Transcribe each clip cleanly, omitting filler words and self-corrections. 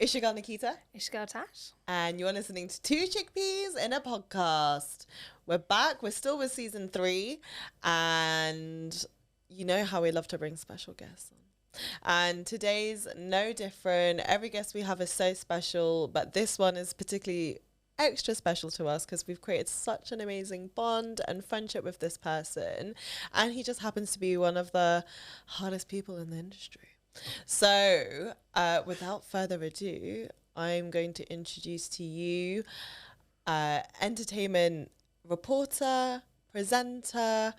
It's your girl Nikita. It's your girl Tash. And you're listening to Two Chickpeas in a Podcast. We're back. We're still with season 3. And you know how we love to bring special guests on. And today's no different. Every guest we have is so special, but this one is particularly extra special to us because we've created such an amazing bond and friendship with this person. And he just happens to be one of the hardest people in the industry. So, without further ado, I'm going to introduce to you entertainment reporter, presenter,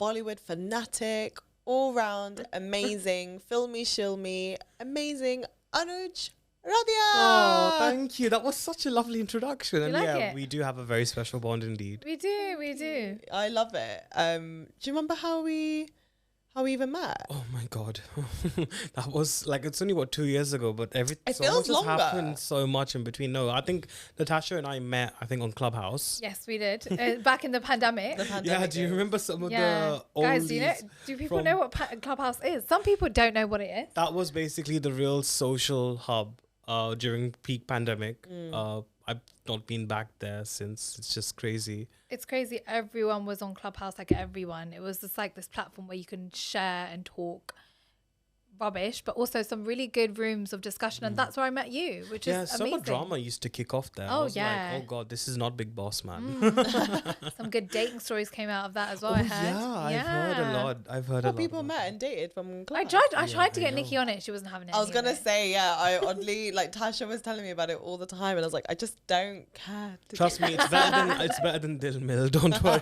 Bollywood fanatic, all-round amazing, Filme Shilmy, amazing Anuj Radia. Oh, thank you. That was such a lovely introduction. And like yeah, it? we do have a very special bond indeed. We do. I love it. Do you remember how we even met? Oh my God. That was like, it's only 2 years ago, but It so feels much has longer. happened so much in between. No, I think Natasha and I met, on Clubhouse. Yes, we did. Back in the pandemic. Yeah, do you remember some of the Guys, oldies do people from- know what Clubhouse is? Some people don't know what it is. That was basically the real social hub during peak pandemic. I've not been back there since. It's just crazy. It's crazy. Everyone was on Clubhouse, like everyone. It was just like this platform where you can share and talk rubbish, but also some really good rooms of discussion. And that's where I met you, which is amazing. Summer drama used to kick off there. Oh, I was yeah. like, oh God, this is not Big Boss, man. Some good dating stories came out of that as well, Oh, I heard. I've heard a lot. I've heard a lot. People about met it. and dated from I Clubhouse. tried to I get know. Nikki on it. She wasn't having it. I was anyway. gonna say, yeah, I oddly, like, Tasha was telling me about it all the time, and I was like, I just don't care. Trust me, it's better than Dil Mill. Don't worry.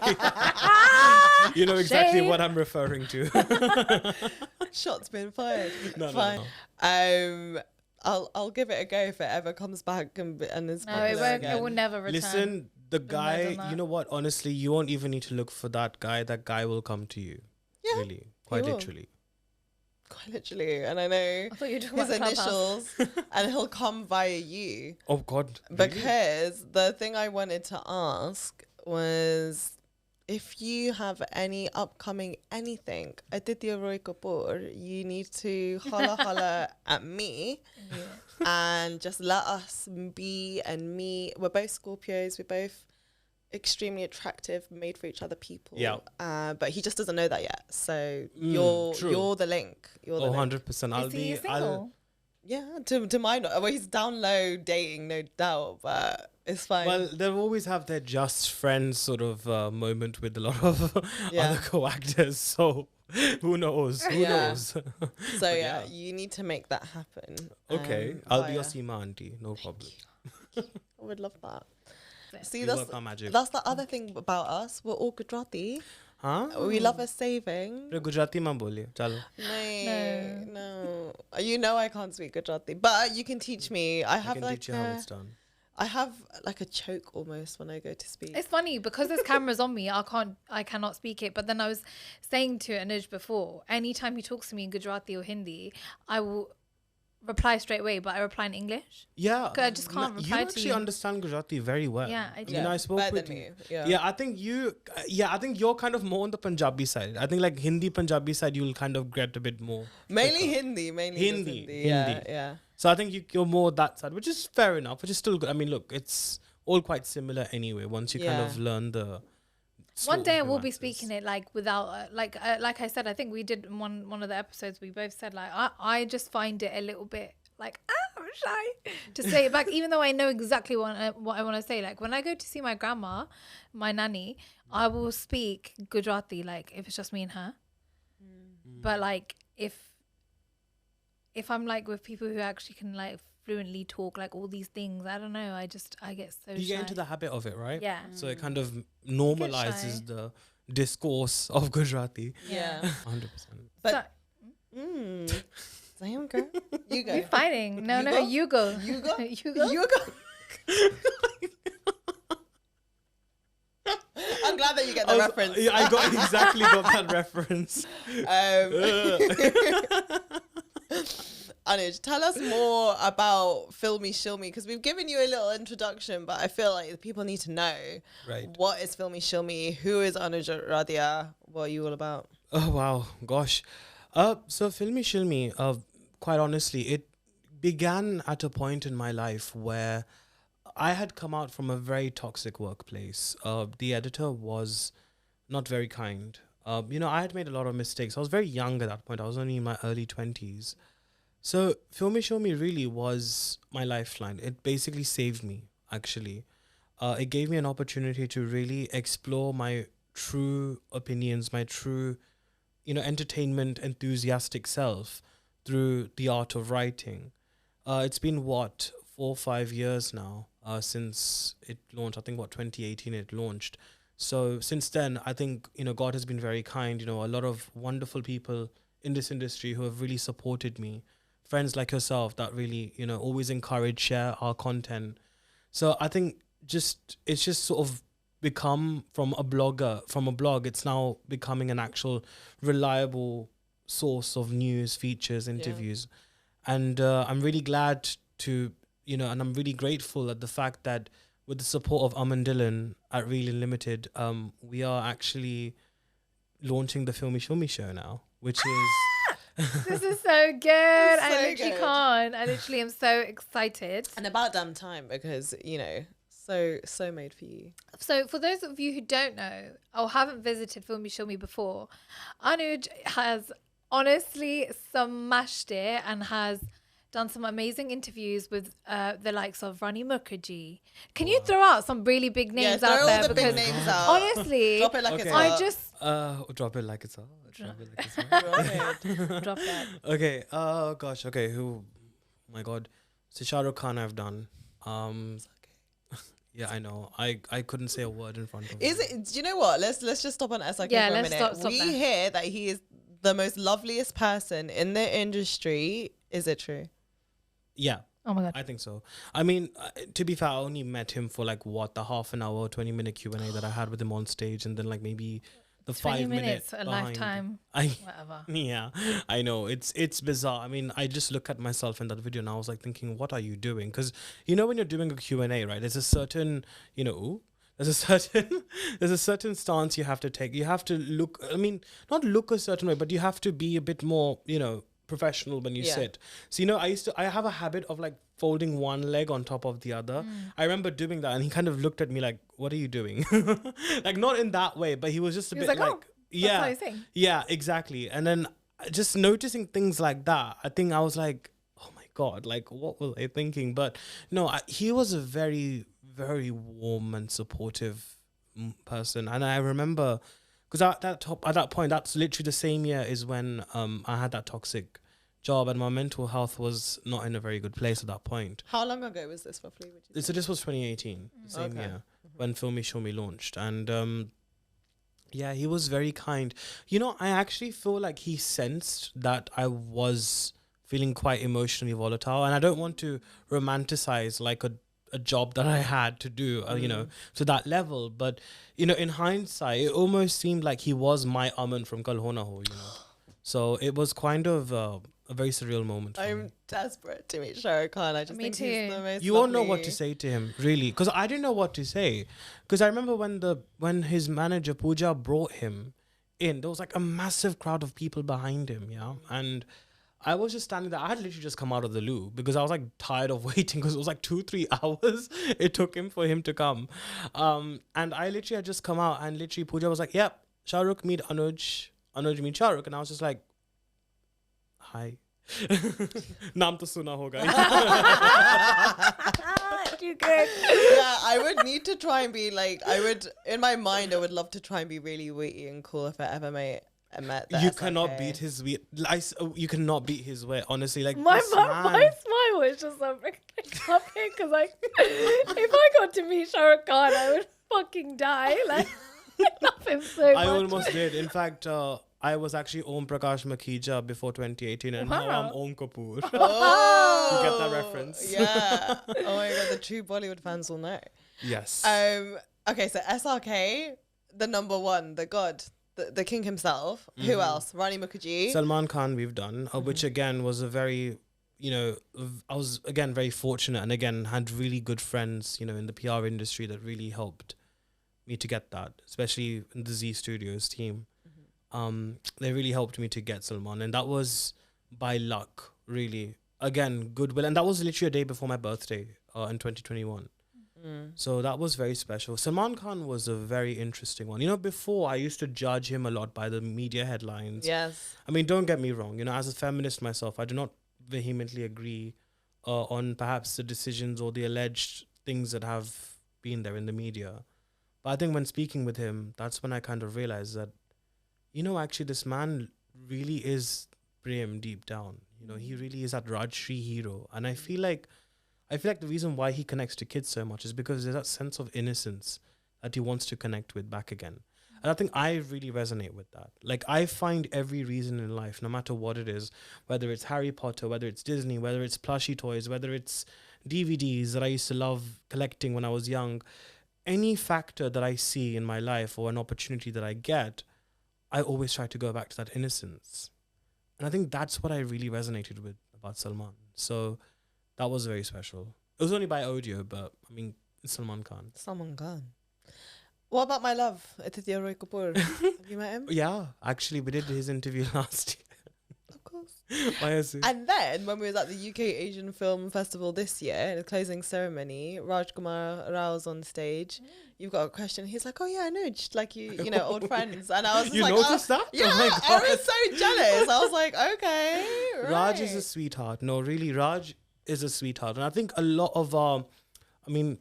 You know exactly Shade. what I'm referring to. Shots been fired. No, Fine. no. I'll give it a go if it ever comes back and is No, popular it won't. again. It will never return. Listen, the done guy. that. You know what? Honestly, you won't even need to look for that guy. That guy will come to you. Yeah, Really, quite will. literally. Quite literally, and I know I thought you were talking his about Clubhouse. initials, and he'll come via you. Oh God. Because the thing I wanted to ask was if you have any upcoming anything, Aditya Roy Kapoor, you need to holla at me and just let us be and me. We're both Scorpios. We're both extremely attractive, made for each other people. Yeah. But he just doesn't know that yet. So true. you're the link. You're the link. 100%. Is he single? Yeah, to my knowledge. Well, he's down low dating, no doubt, but it's fine. Well, they'll always have their just friends sort of moment with a lot of Yeah. other co-actors. So who knows? Who Yeah. knows? So But yeah, you need to make that happen. Okay, I'll be your Seema auntie. No problem. I would love that. See, You that's work our magic. that's the other thing about us. We're all Gujarati. Huh? We love a saving. Gujarati mein boliye. Chalo. No. You know I can't speak Gujarati, but you can teach me. I I have can like teach you how it's done. I have like a choke almost when I go to speak. It's funny because there's cameras on me. I cannot speak it. But then I was saying to Anuj before, anytime he talks to me in Gujarati or Hindi, I will reply straight away, but I reply in English. Yeah. 'Cause I just can't You reply to actually you. understand Gujarati very well. Yeah, I do. mean, I spoke better with than you. me. Yeah, I think I think you're kind of more on the Punjabi side. I think like Hindi, Punjabi side, you'll kind of get a bit more. Mainly quicker. Hindi. Mainly Hindi, just Hindi. Yeah, yeah. So I think you're more that side, which is fair enough, which is still good. I mean, look, it's all quite similar anyway, once you kind Yeah. of learn the... One day I will be nuances. speaking it like without like I said. I think we did in one of the episodes. We both said like I just find it a little bit like I'm shy to say it back, even though I know exactly what I want to say. Like when I go to see my grandma, my nanny, I will speak Gujarati like if it's just me and her. But like if I'm like with people who actually can like fluently talk like all these things, I don't know. I get so You shy. get into the habit of it, right? Yeah. So it kind of normalizes shy. the discourse of Gujarati. Yeah. 100%. But So, Damn, girl. You go. we're fighting. No, You no, go? you go. You go? You go. You go. I'm glad that you get the reference. Yeah, I exactly got that reference. Anuj, tell us more about Filme Shilmy, because we've given you a little introduction, but I feel like the people need to know. Right. What is Filme Shilmy? Who is Anuj Radia? What are you all about? Oh, wow. Gosh. So Filme Shilmy, quite honestly, it began at a point in my life where I had come out from a very toxic workplace. The editor was not very kind. I had made a lot of mistakes. I was very young at that point. I was only in my early 20s. So Filme Shilmy really was my lifeline. It basically saved me, actually. It gave me an opportunity to really explore my true opinions, my true, entertainment enthusiastic self through the art of writing. It's been 4 or 5 years now since it launched. I think 2018 it launched. So since then, I think, God has been very kind. A lot of wonderful people in this industry who have really supported me. Friends like yourself that really, always encourage, share our content. So I think it's just sort of become from a blog, it's now becoming an actual reliable source of news, features, interviews. And I'm really glad to, and I'm really grateful at the fact that with the support of Aman Dhillon at Reeln Limited, we are actually launching the Filme Shilmy Show now, which is... This is so good. I So literally good. can't. I literally am so excited. And about damn time, because, so made for you. So for those of you who don't know or haven't visited Filme Shilmy before, Anuj has honestly smashed it and has done some amazing interviews with the likes of Rani Mukherjee. Can you throw out some really big names throw out all there? the big Because names out. honestly, Drop it like it's I hot. just drop it like it's hot. Drop it like it's hot. drop that. Okay. Oh gosh. Okay. Who? Oh my God. So Shah Rukh Khan I've done. Yeah, I know. I couldn't say a word in front of him. Is it? Do you know what? Let's just stop on SRK Yeah, for a let's minute. stop We there. hear that he is the most loveliest person in the industry. Is it true? Yeah, Oh my God. I think so. I mean, to be fair, I only met him for the half an hour, 20-minute Q&A that I had with him on stage, and then maybe the 20 5 minutes, minutes a lifetime, I whatever. Yeah, I know. It's bizarre. I mean, I just look at myself in that video and I was thinking, what are you doing? Because, when you're doing a Q&A, right, there's a certain, there's a certain stance you have to take. You have to look, I mean, not look a certain way, but you have to be a bit more, professional when you sit. So, I have a habit of folding one leg on top of the other. I remember doing that and he kind of looked at me like, what are you doing? Not in that way, but he was just a bit "Oh, that's how you sing." yeah, exactly. And then just noticing things like that, I think I was like, oh my God, what was I thinking? But no, he was a very, very warm and supportive person. And I remember, because at that point, that's literally the same year is when I had that toxic job and my mental health was not in a very good place at that point. How long ago was this roughly? Would you So say? this was 2018, the same Okay. year when Filme Shilmy launched. And yeah, he was very kind. I actually feel like he sensed that I was feeling quite emotionally volatile. And I don't want to romanticize a job that I had to do, to that level. But, in hindsight, it almost seemed like he was my Aman from Kal Ho Na Ho, So it was kind of a very surreal moment for me. I'm desperate to meet Shah Rukh Khan. I just Me think he's too. the most You won't know what lovely- to say to him, really, because I didn't know what to say. Because I remember when his manager Pooja brought him in, there was a massive crowd of people behind him, and I was just standing there. I had literally just come out of the loo because I was tired of waiting because it was 2-3 hours it took him for him to come, and I literally had just come out and literally Pooja was like, "Yep, Shah Rukh meet Anuj meet Shah Rukh," and I was just like, "Hi." Naam to suna hoga. Too good. Yeah, I would need to try and be in my mind, I would love to try and be really witty and cool if I ever met the You SRK. cannot beat his weight. You cannot beat his weight. Honestly, My this smile was just something clapping because if I got to meet Shah Rukh Khan, I would fucking die. I love him so much. I almost did. In fact, I was actually Om Prakash Makhija before 2018, and now I'm Om Kapoor. Oh, You get that reference? Yeah. Oh my God, the true Bollywood fans will know. Yes. Okay, so SRK, the number one, the god, the king himself. Who else? Rani Mukherjee. Salman Khan we've done, which again was a very, I was again very fortunate and again had really good friends, in the PR industry that really helped me to get that, especially in the Z Studios team. They really helped me to get Salman, and that was by luck, really. again, goodwill. And that was literally a day before my birthday in 2021. So that was very special. Salman Khan was a very interesting one. You know, before I used to judge him a lot by the media headlines. Yes. I mean, don't get me wrong. You know, as a feminist myself, I do not vehemently agree on perhaps the decisions or the alleged things that have been there in the media. But I think when speaking with him, that's when I kind of realized that, you know, actually this man really is Prem deep down. You know, he really is that Rajshri hero. And I feel like the reason why he connects to kids so much is because there's that sense of innocence that he wants to connect with back again. And I think I really resonate with that. Like, I find every reason in life, no matter what it is, whether it's Harry Potter, whether it's Disney, whether it's plushie toys, whether it's DVDs that I used to love collecting when I was young, any factor that I see in my life or an opportunity that I get, I always try to go back to that innocence. And I think that's what I really resonated with about Salman. So that was very special. It was only by audio, but I mean, it's Salman Khan. Salman Khan. What about my love, Aditya Roy Kapoor? Have you met him? Yeah, actually, we did his interview last year. Of course. Why is it? And then when we was at the UK Asian Film Festival this year, in the closing ceremony, Rajkummar Rao's on stage. You've got a question. He's like, "Oh yeah, Anuj, like you know, old friends." And I was just You like, noticed that? Yeah, Oh my I God. was so jealous. I was like, okay, right. Raj is a sweetheart. No, really, Raj is a sweetheart. And I think a lot of, I mean,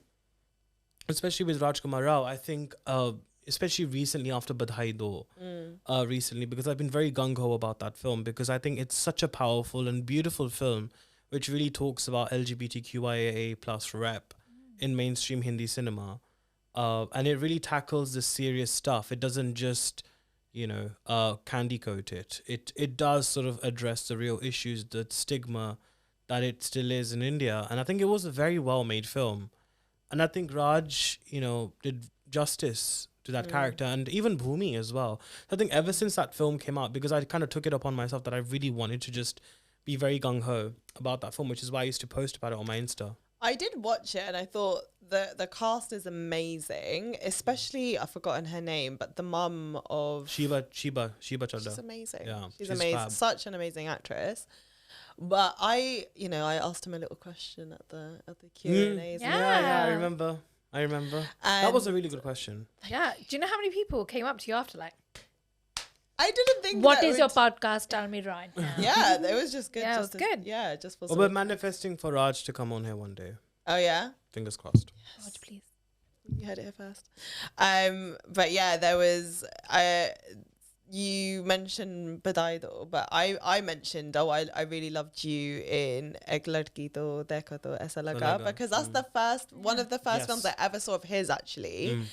especially with Rajkummar Rao, I think, especially recently after Baddai Do, recently, because I've been very gung-ho about that film, because I think it's such a powerful and beautiful film, which really talks about LGBTQIA plus rep in mainstream Hindi cinema. And it really tackles the serious stuff. It doesn't just, you know, candy coat it. It does sort of address the real issues, the stigma that it still is in India. And I think it was a very well-made film. And I think Raj, you know, did justice to that character, and even Bhumi as well. I think ever since that film came out, because I kind of took it upon myself that I really wanted to just be very gung-ho about that film, which is why I used to post about it on my Insta. I did watch it and I thought the cast is amazing, especially, I've forgotten her name, but the mum of Shiba Chadda. She's amazing. Yeah, she's she's amazing. fab. Such an amazing actress. But I asked him a little question at the Q&As. Yeah. I remember. That was a really good question. Yeah. Do you know how many people came up to you after, like, I didn't think what that is your podcast? Tell me right now. Yeah, it was just good. Yeah, it just was good. Yeah, just for Well, we're manifesting for Raj to come on here one day. Oh yeah? Fingers crossed. Watch, please. You heard it here first. But yeah, there was you mentioned Baddai though, but I mentioned I really loved you in Ek Ladki To Dekho To Aisa Laga, because that's the first one of the first films I ever saw of his actually.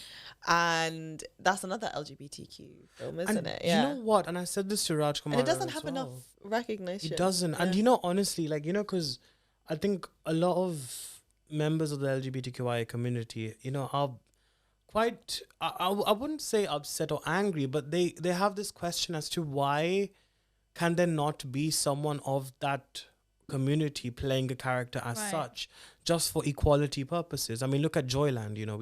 And that's another LGBTQ film, isn't And it? you know what? And I said this to Rajkummar. And it doesn't as have well. enough recognition. It doesn't. And you know, honestly, like, you know, because I think a lot of members of the LGBTQIA community, you know, are quite, I wouldn't say upset or angry, but they have this question as to why can there not be someone of that community playing a character as such, just for equality purposes. I mean, look at Joyland, you know,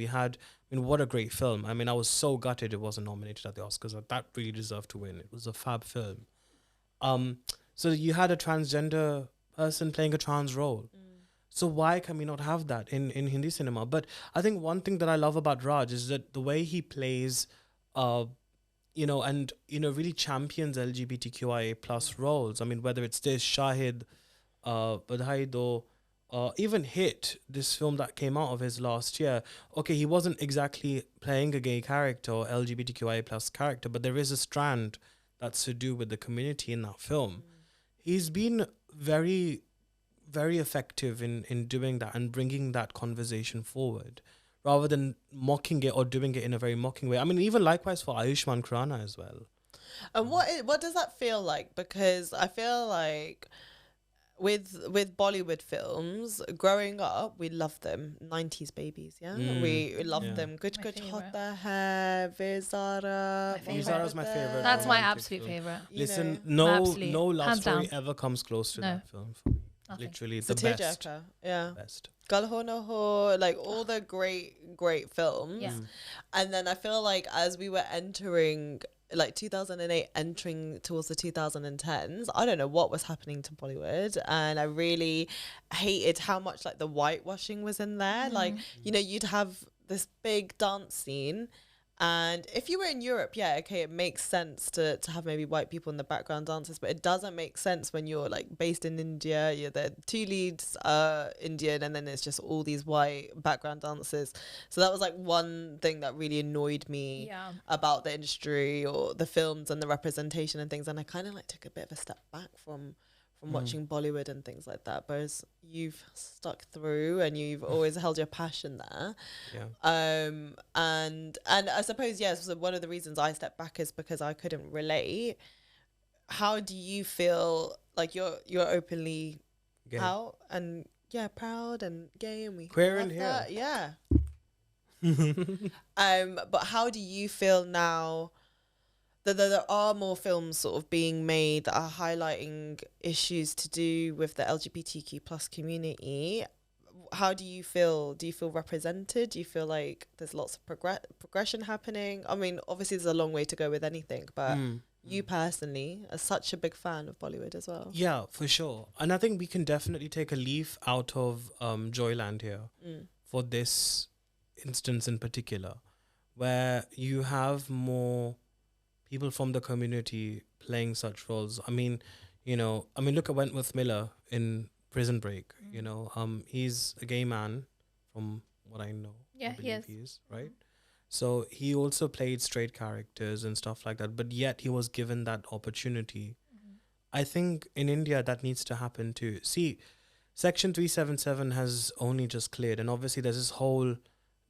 what a great film. I mean, I was so gutted it wasn't nominated at the Oscars. That really deserved to win. It was a fab film. So you had a transgender person playing a trans role. So why can we not have that in Hindi cinema? But I think one thing that I love about Raj is that the way he plays, you know, and, you know, really champions LGBTQIA plus roles. I mean, whether it's this, Shahid, Baddai Do, even Hit, this film that came out of his last year. Okay, he wasn't exactly playing a gay character or LGBTQIA plus character, but there is a strand that's to do with the community in that film. He's been very, very effective in doing that and bringing that conversation forward, rather than mocking it or doing it in a very mocking way. I mean, even likewise for Ayushmann Khurrana as well. And what does that feel like? Because I feel like with Bollywood films, growing up, we loved them. 90s babies, yeah? We loved them. Kuch My Kuch favourite. Hota Hai, Vezara. Vezara's my favourite. That's my romantic absolute film. favorite. Listen, Absolutely. no love Hands story down. ever comes close to No. that film for me. Nothing. Literally the Satya best. Jaka, yeah. Best. Galho No Ho, like all the great films. Yeah. And then I feel like as we were entering like 2008 entering towards the 2010s, I don't know what was happening to Bollywood, and I really hated how much like the whitewashing was in there. Like, you know, you'd have this big dance scene, and if you were in Europe, yeah, okay, it makes sense to have maybe white people in the background dancers, but it doesn't make sense when you're like based in India. You're the two leads are Indian, and then there's just all these white background dancers. So that was like one thing that really annoyed me about the industry or the films and the representation and things. And I kind of like took a bit of a step back from watching Bollywood and things like that, whereas you've stuck through and you've always held your passion there. And I suppose, yes, so one of the reasons I stepped back is because I couldn't relate. How do you feel? Like you're openly Gay. out and proud and gay, and we Queer love in here. that. But how do you feel now that there are more films sort of being made that are highlighting issues to do with the LGBTQ plus community? How do you feel? Do you feel represented? Do you feel like there's lots of progression happening? I mean, obviously there's a long way to go with anything, but you personally are such a big fan of Bollywood as well. Yeah, for sure. And I think we can definitely take a leaf out of Joyland here for this instance in particular, where you have more people from the community playing such roles. I mean, look at Wentworth Miller in Prison Break. He's a gay man, from what I know. Yeah, he is, right? So he also played straight characters and stuff like that, but yet he was given that opportunity. I think in India that needs to happen too. See, Section 377 has only just cleared, and obviously there's this whole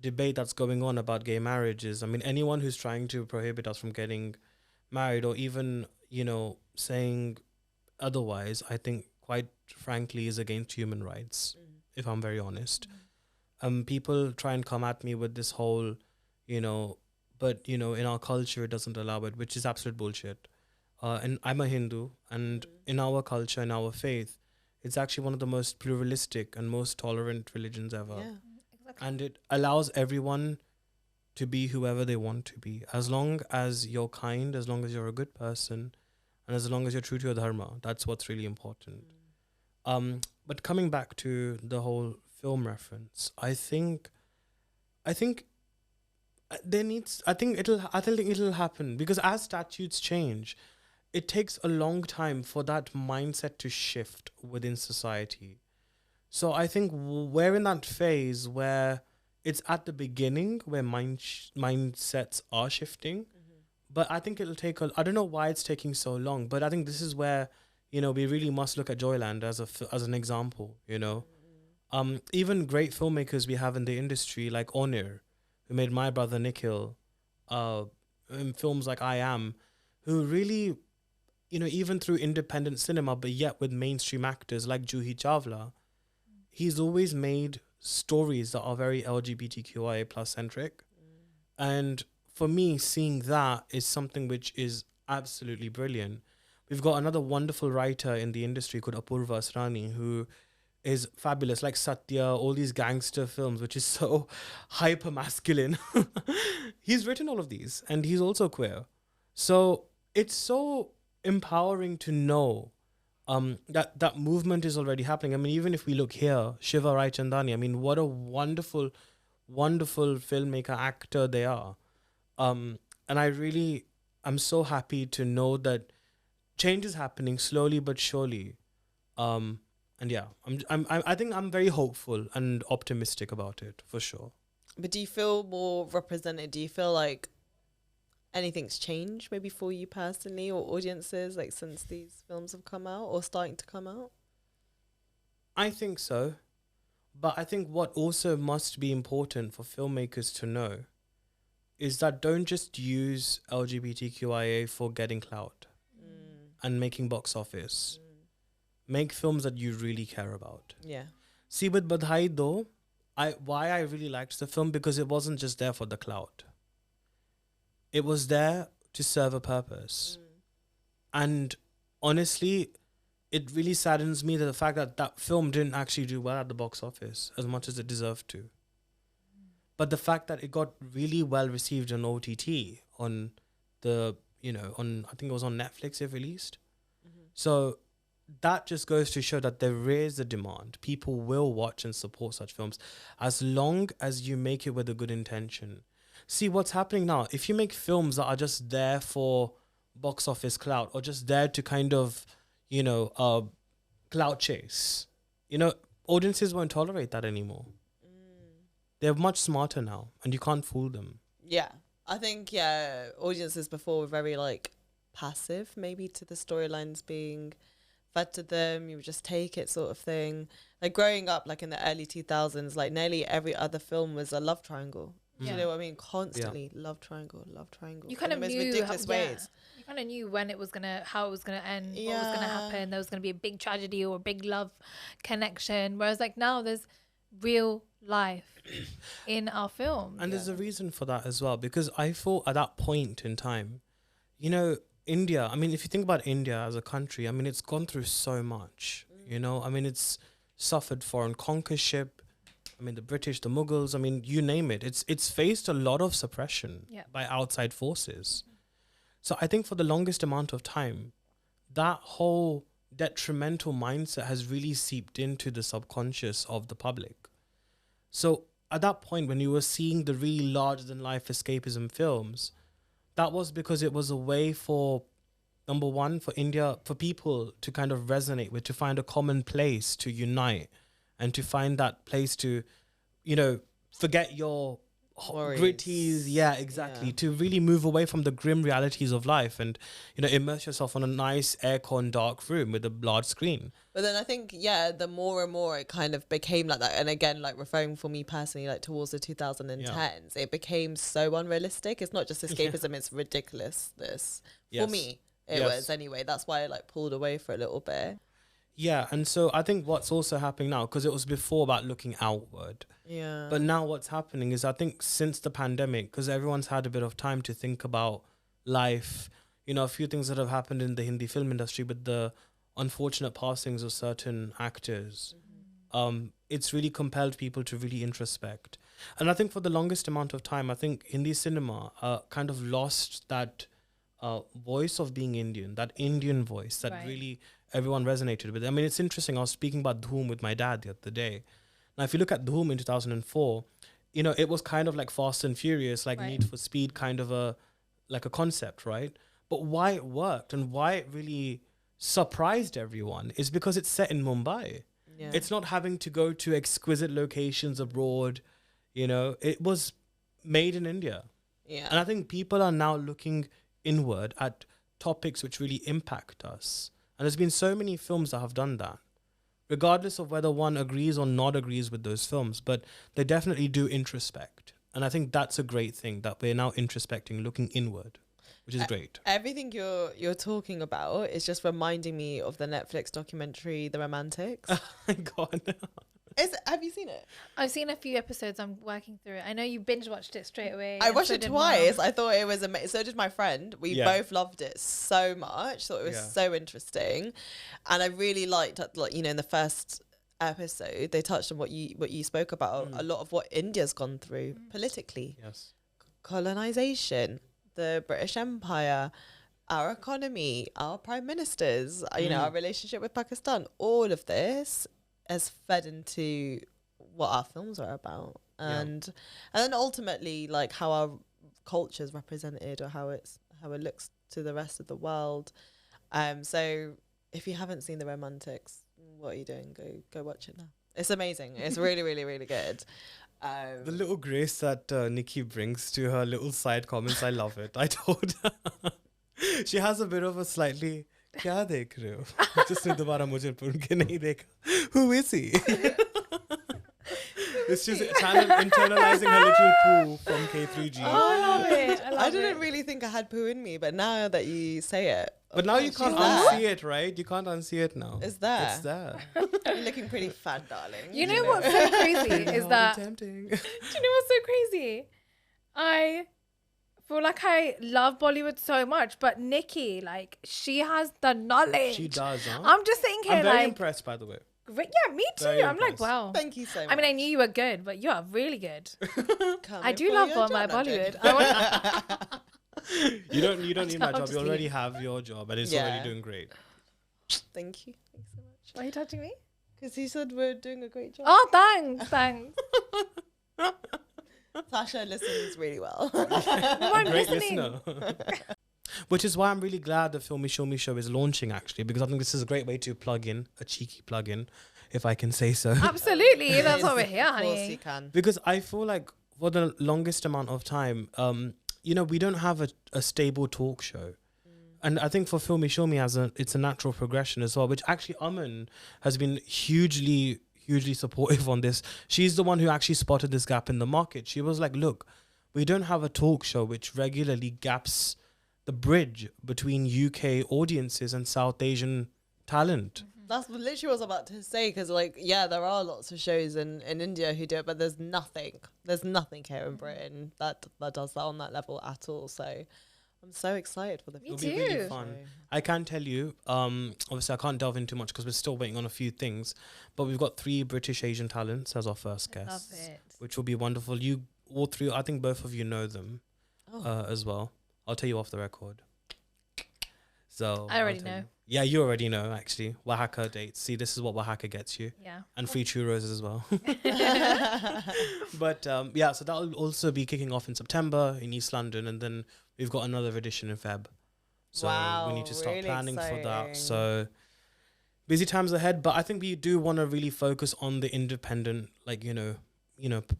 debate that's going on about gay marriages. I mean, anyone who's trying to prohibit us from getting married or even, saying otherwise, I think quite frankly is against human rights, if I'm very honest. People try and come at me with this whole, but, in our culture it doesn't allow it, which is absolute bullshit. And I'm a Hindu, and in our culture, in our faith, it's actually one of the most pluralistic and most tolerant religions ever. Yeah. Exactly. And it allows everyone to be whoever they want to be, as long as you're kind, as long as you're a good person, and as long as you're true to your dharma. That's what's really important. But coming back to the whole film reference, I think it'll happen, because as statutes change, it takes a long time for that mindset to shift within society. So I think we're in that phase where it's at the beginning where mindsets are shifting. But I think it'll take I don't know why it's taking so long, but I think this is where, we really must look at Joyland as an example, Even great filmmakers we have in the industry, like Onir, who made My Brother Nikhil, in films like I Am, who really, even through independent cinema, but yet with mainstream actors like Juhi Chawla, he's always made stories that are very LGBTQIA plus centric. And for me, seeing that is something which is absolutely brilliant. We've got another wonderful writer in the industry called Apurva Asrani, who is fabulous, like Satya, all these gangster films, which is so hyper masculine. He's written all of these, and he's also queer. So it's so empowering to know that movement is already happening. I mean, even if we look here, Shiva Rai Chandani, I mean, what a wonderful, wonderful filmmaker, actor they are. And I'm so happy to know that change is happening slowly but surely. And yeah, I think I'm very hopeful and optimistic about it, for sure. But do you feel more represented? Do you feel like anything's changed maybe for you personally or audiences, like since these films have come out or starting to come out? I think so. But I think what also must be important for filmmakers to know is that don't just use LGBTQIA for getting clout and making box office. Make films that you really care about. Yeah. See, with Baddai though, why I really liked the film, because it wasn't just there for the clout. It was there to serve a purpose. And honestly, it really saddens me that the fact that film didn't actually do well at the box office as much as it deserved to. But the fact that it got really well received on OTT, on the I think it was on Netflix it released. So that just goes to show that there is a demand. People will watch and support such films as long as you make it with a good intention. See what's happening now. If you make films that are just there for box office clout or just there to kind of, clout chase, audiences won't tolerate that anymore. They're much smarter now and you can't fool them. Yeah. I think, audiences before were very like passive maybe to the storylines being fed to them. You would just take it sort of thing. Like growing up like in the early 2000s, like nearly every other film was a love triangle. Do you know what I mean? Constantly love triangle. You kind of knew ridiculous ways. You kind of knew when it was how it was gonna end, what was gonna happen. There was gonna be a big tragedy or a big love connection. Whereas like now there's real life in our film. And there's a reason for that as well, because I thought at that point in time, India, I mean, if you think about India as a country, I mean, it's gone through so much, I mean, it's suffered foreign conquerorship. I mean, the British, the Mughals, I mean, you name it. It's faced a lot of suppression by outside forces. So I think for the longest amount of time, that whole detrimental mindset has really seeped into the subconscious of the public. So at that point, when you were seeing the really larger-than-life escapism films, that was because it was a way for, number one, for India, for people to kind of resonate with, to find a common place to unite and to find that place to, forget your gritties. Yeah, exactly. Yeah. To really move away from the grim realities of life and, immerse yourself in a nice aircon dark room with a large screen. But then I think, the more and more it kind of became like that. And again, like referring for me personally, like towards the 2010s, it became so unrealistic. It's not just escapism, it's ridiculousness. For me, it was anyway. That's why I like pulled away for a little bit. Yeah, and so I think what's also happening now, because it was before about looking outward. Yeah. But now what's happening is I think since the pandemic, because everyone's had a bit of time to think about life, a few things that have happened in the Hindi film industry with the unfortunate passings of certain actors, it's really compelled people to really introspect. And I think for the longest amount of time, I think Hindi cinema kind of lost that voice of being Indian, that Indian voice that really everyone resonated with. I mean, it's interesting. I was speaking about Dhoom with my dad the other day. Now, if you look at Dhoom in 2004, it was kind of like Fast and Furious, like Need for Speed, kind of a concept, right? But why it worked and why it really surprised everyone is because it's set in Mumbai. Yeah. It's not having to go to exquisite locations abroad. It was made in India. Yeah. And I think people are now looking inward at topics which really impact us. And there's been so many films that have done that, regardless of whether one agrees or not agrees with those films, but they definitely do introspect. And I think that's a great thing, that we're now introspecting, looking inward, which is great. Everything you're talking about is just reminding me of the Netflix documentary, The Romantics. Oh my God. Have you seen it? I've seen a few episodes. I'm working through it. I know you binge watched it straight away. I watched it twice. I thought it was amazing. So did my friend. We both loved it so much. Thought it was so interesting, and I really liked that. Like in the first episode, they touched on what you spoke about. A lot of what India's gone through politically. Yes, colonization, the British Empire, our economy, our prime ministers. Our relationship with Pakistan. All of this has fed into what our films are about, and then ultimately like how our culture is represented or how it looks to the rest of the world. So if you haven't seen The Romantics, what are you doing? Go watch it now. It's amazing. It's really, really, really good. The little grace that Nikki brings to her little side comments, I love it. I told her she has a bit of a slightly क्या देख रहे हो जिसने दोबारा मुझे पूर्ण के नहीं देखा who is he it's just internalizing her little poo from K3G. I love it. I didn't really think I had poo in me, but now that you say it, but now you can't unsee it, right? You can't unsee it now. It's there. You're looking pretty fat, darling. You know what's so crazy is that tempting. Do you know what's so crazy? I feel like I love Bollywood so much, but Nikki, like, she has the knowledge. She does, huh? I'm just thinking, I'm very impressed, by the way. Yeah, me too. I'm like, wow. Thank you so much. I mean, I knew you were good, but you are really good. I do love my Bollywood. You don't need my I'll job. just You already leave. have your job, and it's Yeah. already doing great. Thank you. Thanks so much. Why are you touching me? Because he said we're doing a great job. Oh, thanks. Tasha listens really well. I'm Great listening. listener. Which is why I'm really glad the Filme Shilmy Show is launching, actually, because I think this is a great way to plug in, a cheeky plug in, if I can say so. Absolutely. That's why we're here, Of course you honey. can. Because I feel like for the longest amount of time, we don't have a stable talk show. And I think for Filme Shilmy it's a natural progression as well, which actually Aman has been hugely supportive on this. She's the one who actually spotted this gap in the market. She was like, look, we don't have a talk show which regularly gaps the bridge between UK audiences and South Asian talent. That's literally what I was about to say, because there are lots of shows in India who do it, but there's nothing here in Britain that does that on that level at all. So I'm so excited for the Me It'll too. be really fun. I can tell you, obviously I can't delve into much because we're still waiting on a few things, but we've got 3 British Asian talents as our first Love guests, it. which will be wonderful. You all 3, I think both of you know them as well. I'll tell you off the record. So I already I'll tell know. you. Yeah, you already know, actually. Oaxaca dates. See, this is what Oaxaca gets you. Yeah. And free churros as well. But so that will also be kicking off in September in East London, and then we've got another edition in Feb. So we need to start really planning for that. exciting. So busy times ahead, but I think we do want to really focus on the independent,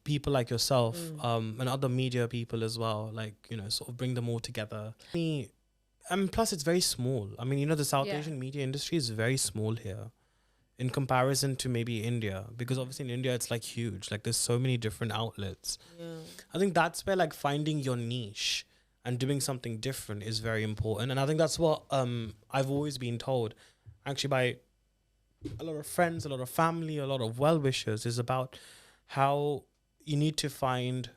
people like yourself, and other media people as well, sort of bring them all together. And plus it's very small. I mean, the South Asian media industry is very small here in comparison to maybe India, because obviously in India it's huge. There's so many different outlets. Yeah. I think that's where finding your niche and doing something different is very important. And I think that's what I've always been told, actually, by a lot of friends, a lot of family, a lot of well-wishers, is about how you need to find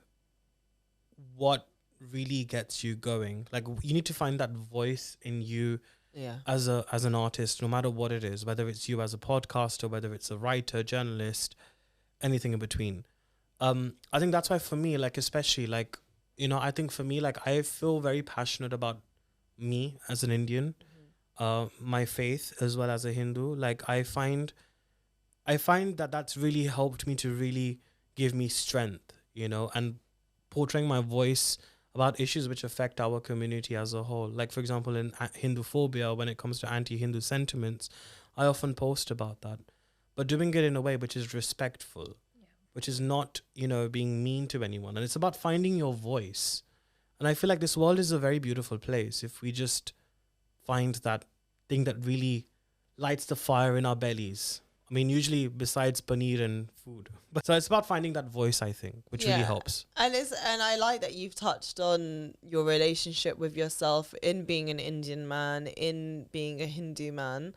what really gets you going. You need to find that voice in you as an artist, no matter what it is, whether it's you as a podcaster, whether it's a writer, journalist, anything in between. I think that's why for me, especially I think for me, I feel very passionate about me as an Indian, my faith as well as a Hindu. I find that that's really helped me to really give me strength, and portraying my voice about issues which affect our community as a whole. For example, in Hindu phobia, when it comes to anti-Hindu sentiments, I often post about that, but doing it in a way which is respectful, which is not, being mean to anyone. And it's about finding your voice. And I feel like this world is a very beautiful place if we just find that thing that really lights the fire in our bellies. I mean, usually besides paneer and food. But so it's about finding that voice, I think, which really helps. And I like that you've touched on your relationship with yourself in being an Indian man, in being a Hindu man,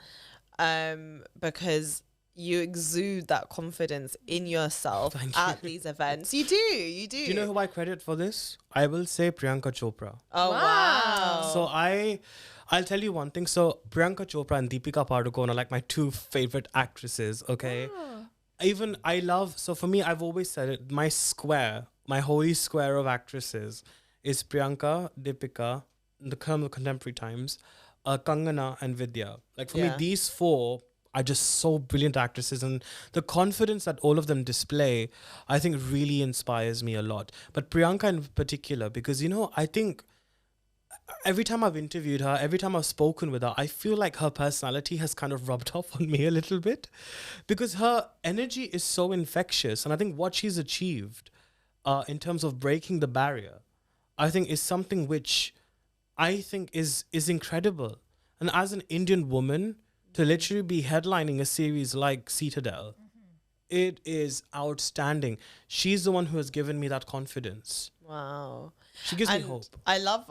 because you exude that confidence in yourself at these events. You do. Do you know who I credit for this? I will say Priyanka Chopra. Oh, wow. So I'll tell you one thing. So Priyanka Chopra and Deepika Padukone are my 2 favorite actresses, okay? So for me, I've always said it, my holy square of actresses is Priyanka, Deepika, the contemporary times, Kangana and Vidya. For me, these 4 are just so brilliant actresses, and the confidence that all of them display, I think really inspires me a lot. But Priyanka in particular, because, I think every time I've interviewed her, every time I've spoken with her, I feel like her personality has kind of rubbed off on me a little bit, because her energy is so infectious. And I think what she's achieved in terms of breaking the barrier, I think is something which I think is incredible. And as an Indian woman, to literally be headlining a series like Citadel, it is outstanding. She's the one who has given me that confidence. Wow. She gives me hope. I love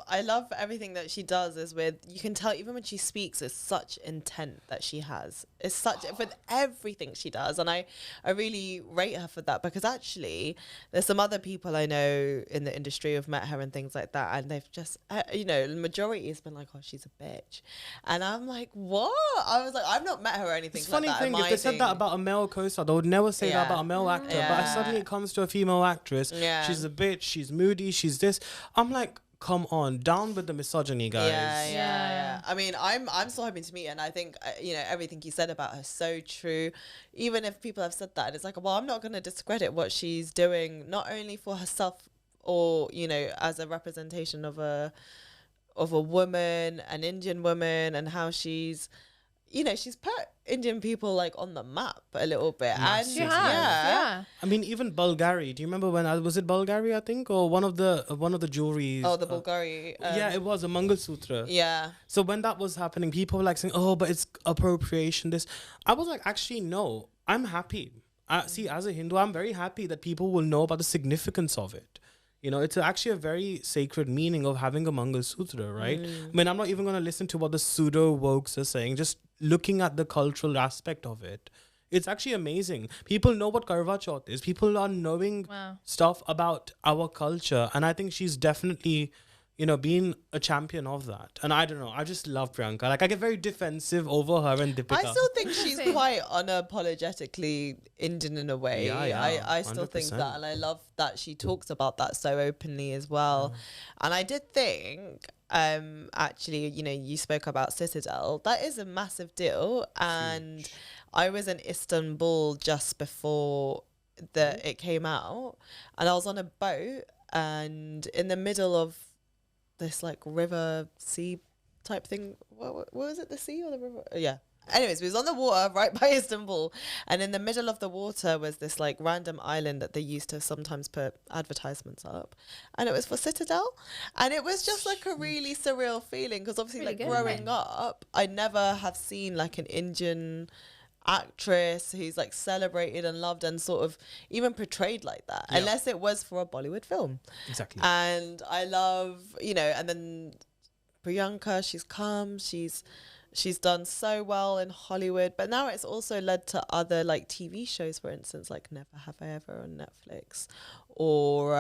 everything that she does you can tell even when she speaks, it's such intent that she has. It's such with everything she does. And I really rate her for that, because actually there's some other people I know in the industry who've met her and things like that. And they've just, the majority has been like, oh, she's a bitch. And I'm like, what? I was like, I've not met her or anything It's like funny that. thing, if they said that about a male co-star, they would never say that about a male actor. But Yeah. suddenly it comes to a female actress. Yeah. She's a bitch, she's moody, she's this. I'm like, come on, down with the misogyny, guys. Yeah. I mean, I'm so hoping to meet her, and I think everything you said about her is so true. Even if people have said that, it's like, well, I'm not going to discredit what she's doing, not only for herself or as a representation of a woman, an Indian woman, and how she's put Indian people like on the map a little bit. Massive. And She has, yeah. I mean, even Bulgari. Do you remember when was it Bulgari? I think, or one of the jewelries. Oh, the Bulgari. Yeah, it was a Mangalsutra. Yeah. So when that was happening, people were like saying, "Oh, but it's appropriation." This, I was like, actually, no. I'm happy. See, as a Hindu, I'm very happy that people will know about the significance of it. It's actually a very sacred meaning of having a Mangalsutra, right? I mean, I'm not even going to listen to what the pseudo wokes are saying. Just looking at the cultural aspect of it, it's actually amazing. People know what Karwa Chauth is. People are knowing stuff about our culture, and I think she's definitely, being a champion of that. And I don't know, I just love Priyanka. Like, I get very defensive over her and Deepika. I still think she's quite unapologetically Indian in a way. Yeah, I still think 100%. that, and I love that she talks about that so openly as well. And I did think, actually, you spoke about Citadel. That is a massive deal, and Huge. I was in Istanbul just before it came out, and I was on a boat, and in the middle of this like river sea type thing. What was it? The sea or the river? Yeah. Anyways, we was on the water right by Istanbul, and in the middle of the water was this like random island that they used to sometimes put advertisements up, and it was for Citadel, and it was just like a really surreal feeling because obviously Really like good. growing up, I never have seen like an Indian actress who's like celebrated and loved and sort of even portrayed like that, Yeah. unless it was for a Bollywood film. Exactly. And I love, and then Priyanka, she's come, she's done so well in Hollywood, but now it's also led to other like TV shows, for instance, like Never Have I Ever on Netflix, or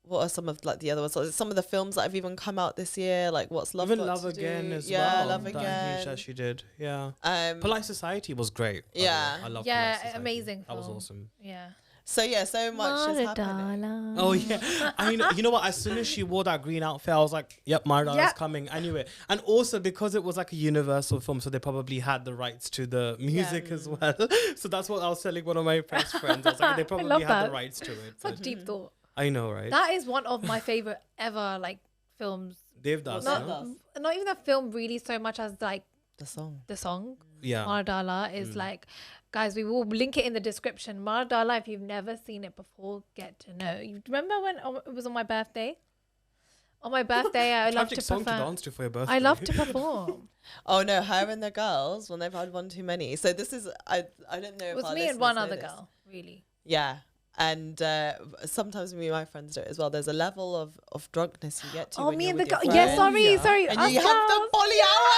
what are some of like the other ones? Like, some of the films that have even come out this year, like What's Love Even Got Love to Again Do? as Yeah, well. Love that Again. That she did. Yeah. Polite. Polite Society was great. by the way. Yeah. I love Yeah, Polite Society. amazing That was film. awesome. Yeah. So yeah, so much is happening. Oh yeah, I mean, you know what? As soon as she wore that green outfit, I was like, "Yep, Maradala's Yep. coming." Anyway, and also because it was like a Universal film, so they probably had the rights to the music as well. So that's what I was telling one of my best friends. I was like, "They probably love had that. the rights to it." Such deep thought. I know, right? That is one of my favorite ever like films. Devdas, Not, no? not even the film really so much as like The song. the song. Yeah. Maradala is like, guys, we will link it in the description. Maradala, if you've never seen it before, get to know. You remember when it was on my birthday? On my birthday, I love Tragic to song to perform. dance to for your birthday. I love to perform. Oh no, her and the girls when they've had one too many. So this is I don't know. It if was our me and one listeners know other this. girl, really. Yeah, and sometimes me and my friends do it as well. There's a level of drunkenness you get to. Oh, when me you're and the with your girl. Yeah, friends. sorry. And us you have the girls. bolly hour.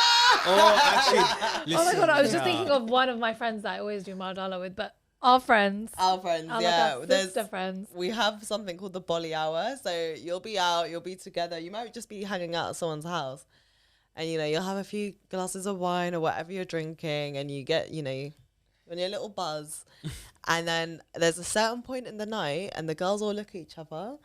Oh, actually, Oh my god, I was just listen, thinking of one of my friends that I always do Maradala with, but our friends. Our friends, Our, yeah. like, our There's sister friends. we have something called the bolly hour. So you'll be out, you'll be together. You might just be hanging out at someone's house, and you'll have a few glasses of wine or whatever you're drinking, and you get when you're a little buzz, and then there's a certain point in the night, and the girls all look at each other.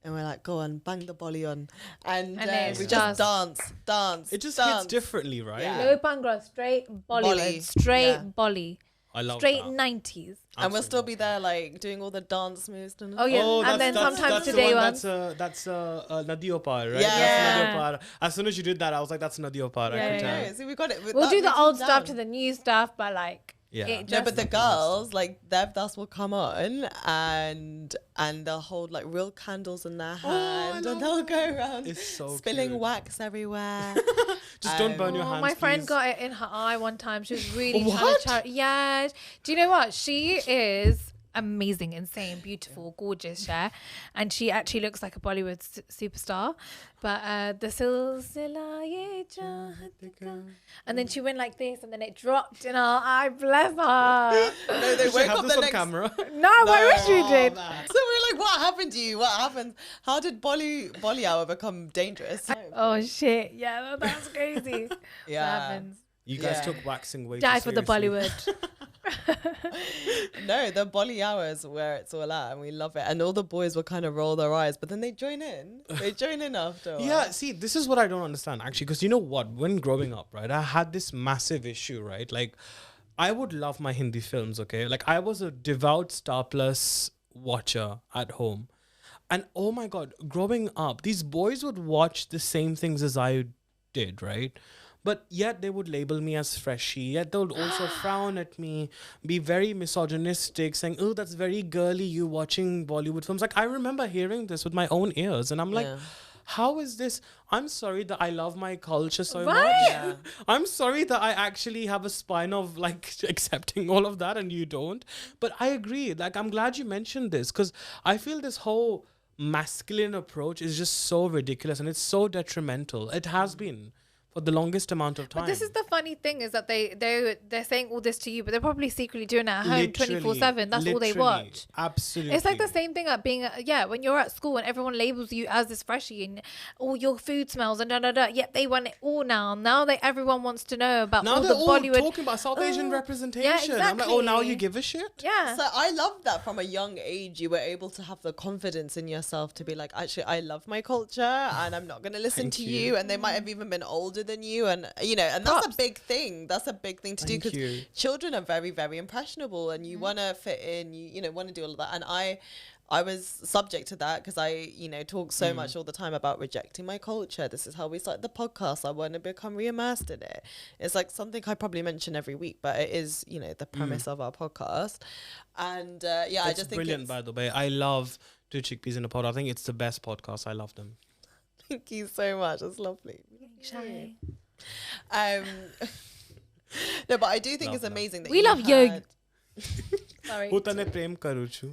And we're like, go on, bang the bolly on. And it's we just- just dance. it just dance. hits differently, right? Yeah. No Pangra, straight Bollywood, Bolly, straight yeah. Bolly, I love straight that. 90s. And we'll still be there, like, doing all the dance moves. Oh yeah, Oh, and then sometimes the today one ones. that's Nadio Par, right? Yeah. That's Yeah. Nadio Par. As soon as you did that, I was like, that's Nadio Par. I Yeah, could yeah. tell. Yeah, see, we got it. We'll do the routine old stuff down. to the new stuff, but like, Yeah. it No, just, but the girls, like, Devdas will come on and they'll hold, like, real candles in their hand and they'll go around It's so spilling cute. wax everywhere. Just don't burn your hands. my friend please. got it in her eye one time. She was really trying What? to yeah. Do you know what? She is amazing, insane, beautiful, gorgeous, yeah. And she actually looks like a Bollywood superstar. But the silsila ye chahat, and then she went like this, and then it dropped in her eye. Bless her. No, they You should woke have up this the on next... camera. No, I wish we did. So we're like, what happened to you? What happened? How did bolly hour become dangerous? Oh shit! Yeah, that's crazy. Yeah. That happens. You guys Yeah. took waxing way Die too for the seriously. Bollywood. No, the bolly hours where it's all at, and we love it. And all the boys will kind of roll their eyes, but then they join in. They join in after a while. Yeah, see, this is what I don't understand actually, because you know what? When growing up, right, I had this massive issue, right? Like, I would love my Hindi films, okay? Like, I was a devout Star Plus watcher at home. And oh my God, growing up, these boys would watch the same things as I did, right? But yet they would label me as Freshie. Yet they would also frown at me, be very misogynistic, saying, oh, that's very girly, you watching Bollywood films. Like, I remember hearing this with my own ears. And I'm like, Yeah. how is this? I'm sorry that I love my culture so Right? much. Yeah. I'm sorry that I actually have a spine of like accepting all of that and you don't. But I agree. Like, I'm glad you mentioned this because I feel this whole masculine approach is just so ridiculous and it's so detrimental. It has been for the longest amount of time. But this is the funny thing is that they're saying all this to you, but they're probably secretly doing it at home Literally, 24/7. That's all they literally, watch. Absolutely. It's like the same thing at being, when you're at school and everyone labels you as this freshie and all your food smells and da. Yet they want it all now. Now everyone wants to know about Now all they're the all Bollywood. talking about South Asian representation. yeah, I'm like, oh, now exactly. you give a shit? Yeah. So I love that from a young age you were able to have the confidence in yourself to be like, actually, I love my culture and I'm not going to listen Thank to you. you. And they might have even been older than you. And, you know, and that's Props. a big thing. That's a big thing to do Thank because you. children are very, very impressionable and you want to fit in, you know, want to do all of that. And I was subject to that because I, you know, talk so much all the time about rejecting my culture. This is how we started the podcast. I want to become re-immersed in it. It's like something I probably mention every week, but it is, you know, the premise of our podcast. And yeah, I It's just think brilliant, it's, by the way. I love Two Chickpeas in a Pod. I think it's the best podcast. I love them. thank you so much. That's lovely. Shy. No, but I do think Love, it's love. amazing that We you love you. had- Sorry. Hutane prem karu chu.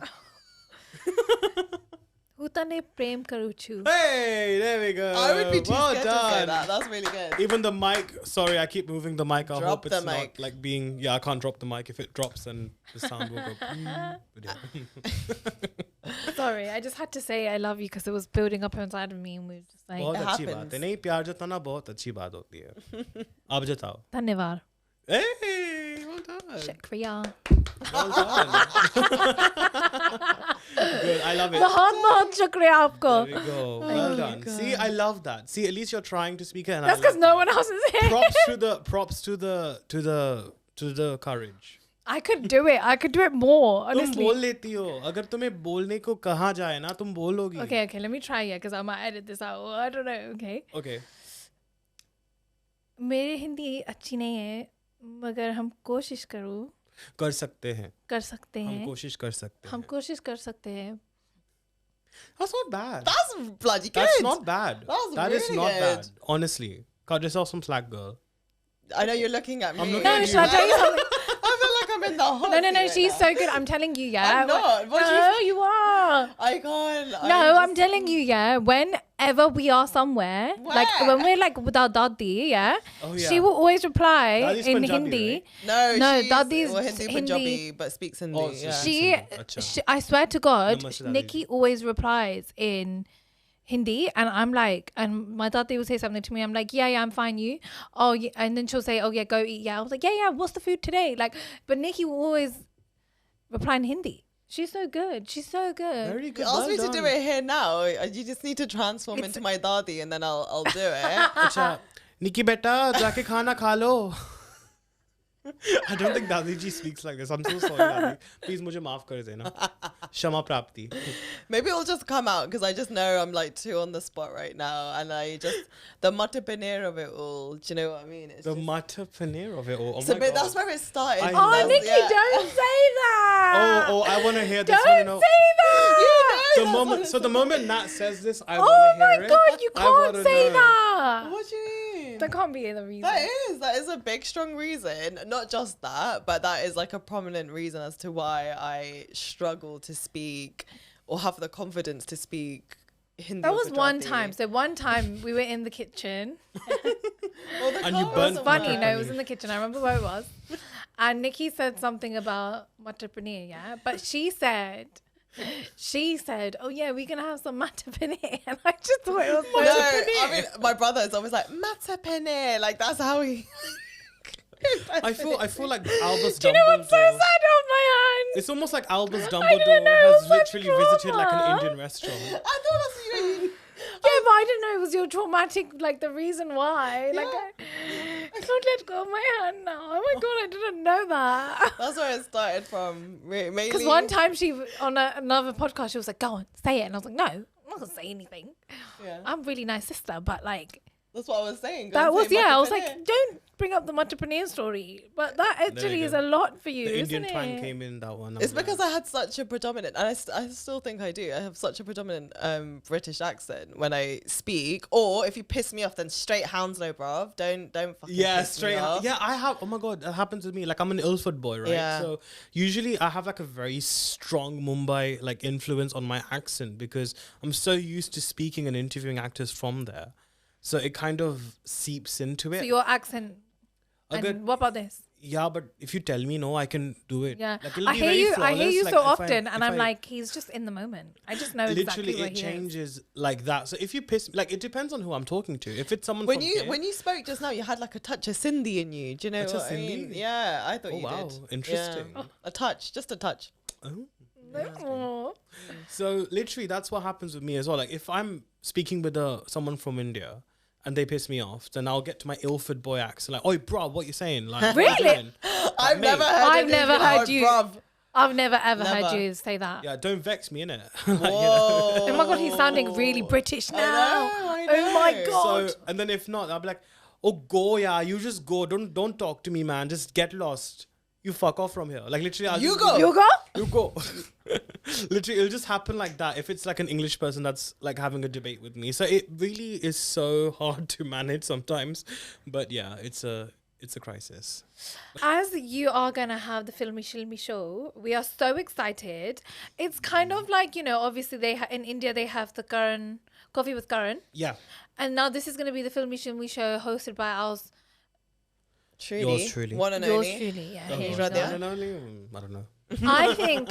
Hutane prem karuchu. Hey, there we go. I would be too well scared to done. say that. That's really good. Even the mic. Sorry, I keep moving the mic. I Drop hope it's the not mic. like being. Yeah, I can't drop the mic. If it drops, then the sound will go. But yeah. Sorry, I just had to say I love you because it was building up inside of me and we were just like, बहुत It अच्छी happens. बात है. नहीं प्यार जताना बहुत अच्छी बात होती है. आप जताओ. Dhanyavad. Hey, well done. Shukriya. Well done. Good, I love it. बहुत shukriya aapko. There we go. Well done. See, I love that. See, at least you're trying to speak it. And That's I because love no that. one else is here. props to the courage. I could do it. I could do it more, तुम honestly. बोल लेती हो. अगर तुम्हें बोलने को कहा जाए ना, तुम बोलोगी. Okay, let me try it because I might edit this out. I don't know, okay? Okay. मेरी हिंदी अच्छी नहीं है मगर हम कोशिश कर सकते हैं. कर सकते हम हैं कोशिश कर सकते हम हैं. कोशिश कर सकते हैं That's not bad. That's bloody good. That's not bad. That's That is really not good. bad. Honestly. Cut yourself some slack, girl. I know you're looking at me. I'm looking No, at should I tell you something? I feel like I'm in the hot No, seat right she's now. so good. I'm telling you, yeah. I'm not. What do No, you are. I can't. No, I'm telling you, yeah. Whenever we are somewhere, like Where? when we're like with our dadi, yeah, Oh, yeah. she will always reply Dadi's in Punjabi, Hindi. right? No, No, Dadi's well, Hindi, Hindi. Punjabi, but speaks Hindi. Oh, so yeah. she- Acha. I swear to God, Namaste, Dadi. Nikki always replies in Hindi, and I'm like, and my dadi will say something to me. I'm like, yeah, I'm fine. You? Oh, yeah. And then she'll say, oh yeah, go eat. Yeah, I was like, yeah. What's the food today? Like, but Nikki will always reply in Hindi. She's so good. She's so good. Very good. Ask Well me to done. do it here now. You just need to transform into my dadi and then I'll do it. अच्छा निकी बेटा जाके खाना खा लो. I don't think Dadi ji speaks like this. I'm so sorry, Dadi. Please मुझे माफ कर देना. क्षमा प्राप्ति. Maybe it'll just come out because I just know I'm like too on the spot right now. And I just, the mutton paneer of it all. Do you know what I mean? It's The just, matter paneer of it all. Oh so, my but God. that's where it started. I Oh, love Nikki, yeah. don't say that. Oh, I want to hear this. Don't No. say that. The moment, so the moment Nat says this, I want Oh to my hear it. God, you I can't wanna say know. that. What do you mean? That can't be the reason. That is a big, strong reason. Not just that, but that is like a prominent reason as to why I struggle to speak or have the confidence to speak Hindi. That or was one Gujarati. time. So one time we were in the kitchen. And you It was burnt funny, Matar no, it was paneer. in the kitchen. I remember where it was. And Nikki said something about matar paneer, yeah? But she said, oh yeah, we're going to have some matar paneer. And I just thought it was so No, I mean, my brother is always like, Mata paneer. Like, that's how he... I feel like Albus Dumbledore. Do you know what's so sad on my hand? It's almost like Albus didn't Dumbledore know it has was that literally visited like an trauma. Indian restaurant. I thought that's what you mean. Yeah, but I didn't know it was your traumatic, like the reason why. Like, Yeah. I can't let go of my hand now. Oh my god, I didn't know that. That's where it started from. Mainly Because one time on another podcast, she was like, "Go on, say it," and I was like, "No, I'm not gonna say anything. Yeah. I'm a really nice sister, but like." That's what I was saying. Go That and was, say yeah, I was Mata like, don't bring up the entrepreneur story. But that actually you is go. a lot for you, The isn't Indian twang it? came in that one. It's because I had such a predominant, and I still think I do. I have such a predominant British accent when I speak. Or if you piss me off, then straight Hounslow, bruv. Don't fucking piss me off. Yeah, I have. Oh my god, that happens with me. Like I'm an Ilford boy, right? Yeah. So usually I have like a very strong Mumbai like influence on my accent because I'm so used to speaking and interviewing actors from there. So it kind of seeps into it. So your accent. Okay. And what about this? Yeah, but if you tell me no, I can do it. Yeah, Like, it'll I be hear very you. I flawless. hear you Like, so if I- often, and if I'm I- like, he's just in the moment. I just know exactly literally where it he is. changes like that. So if you piss, like it depends on who I'm talking to. If it's someone When from you here, when you spoke just now, you had like a touch of Sindhi in you. Do you know Touch of what I mean? Sindhi? Yeah, I thought Oh, you wow. did. Interesting. Yeah. A touch, just a touch. oh. Oh. So literally, that's what happens with me as well. Like if I'm speaking with someone from India and they piss me off, then I'll get to my Ilford boy accent, like, "Oi, bro, what you saying?" Like, what you Really? doing? I've mate. never heard. I've it never in- heard oh, you- bruv. I've never ever heard Never. you say that. Yeah, don't vex me, innit? Whoa. Oh my god, he's sounding really British now. I Oh my know. god. So, and then if not, I'll be like, "Oh, go, yeah, you just go. Don't talk to me, man. Just get lost. You fuck off from here." Like literally, I'll You just go. You go? You go. Literally, it'll just happen like that if it's like an English person that's like having a debate with me. So it really is so hard to manage sometimes. But yeah, it's a crisis. As you are going to have the Filme Shilmy Show, we are so excited. It's kind of like, obviously in India they have the Karan, Coffee with Karan. Yeah. And now this is going to be the Filme Shilmy Show hosted by ours. Truly. Yours truly. One and Yours only. truly. Yeah, Oh, here you Anuj go. Radia. I don't know.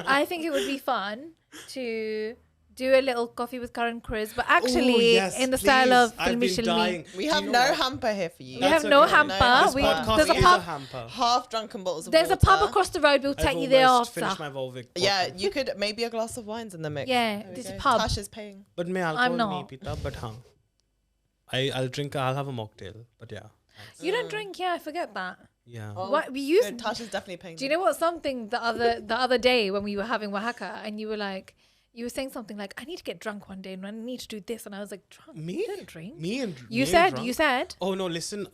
I think it would be fun to do a little Coffee with Karan quiz, but actually Ooh, yes, in the please. style of I've Filme been Shilmy. dying. We Do have you no know what? hamper here for you. We have That's no okay. hamper. This We- podcast there's a is pub. a hamper. Half drunken bottles of There's a water. pub across the road. We'll take I've you there almost after. finished my Volvic Yeah, vodka. you could maybe a glass of wine's in the mix. Yeah, There we there's a go. pub. Tash is paying. But may alcohol not. nahi pita, but haan. I'll have a mocktail, but yeah. You don't drink, yeah, I forget that. Yeah. Oh, What we used good. Tash is definitely paying. Do you know what? Something the other day when we were having Oaxaca, and you were saying something like, "I need to get drunk one day, and I need to do this," and I was like, "Drunk? Me? You don't drink." You said. You said. Oh no! Listen,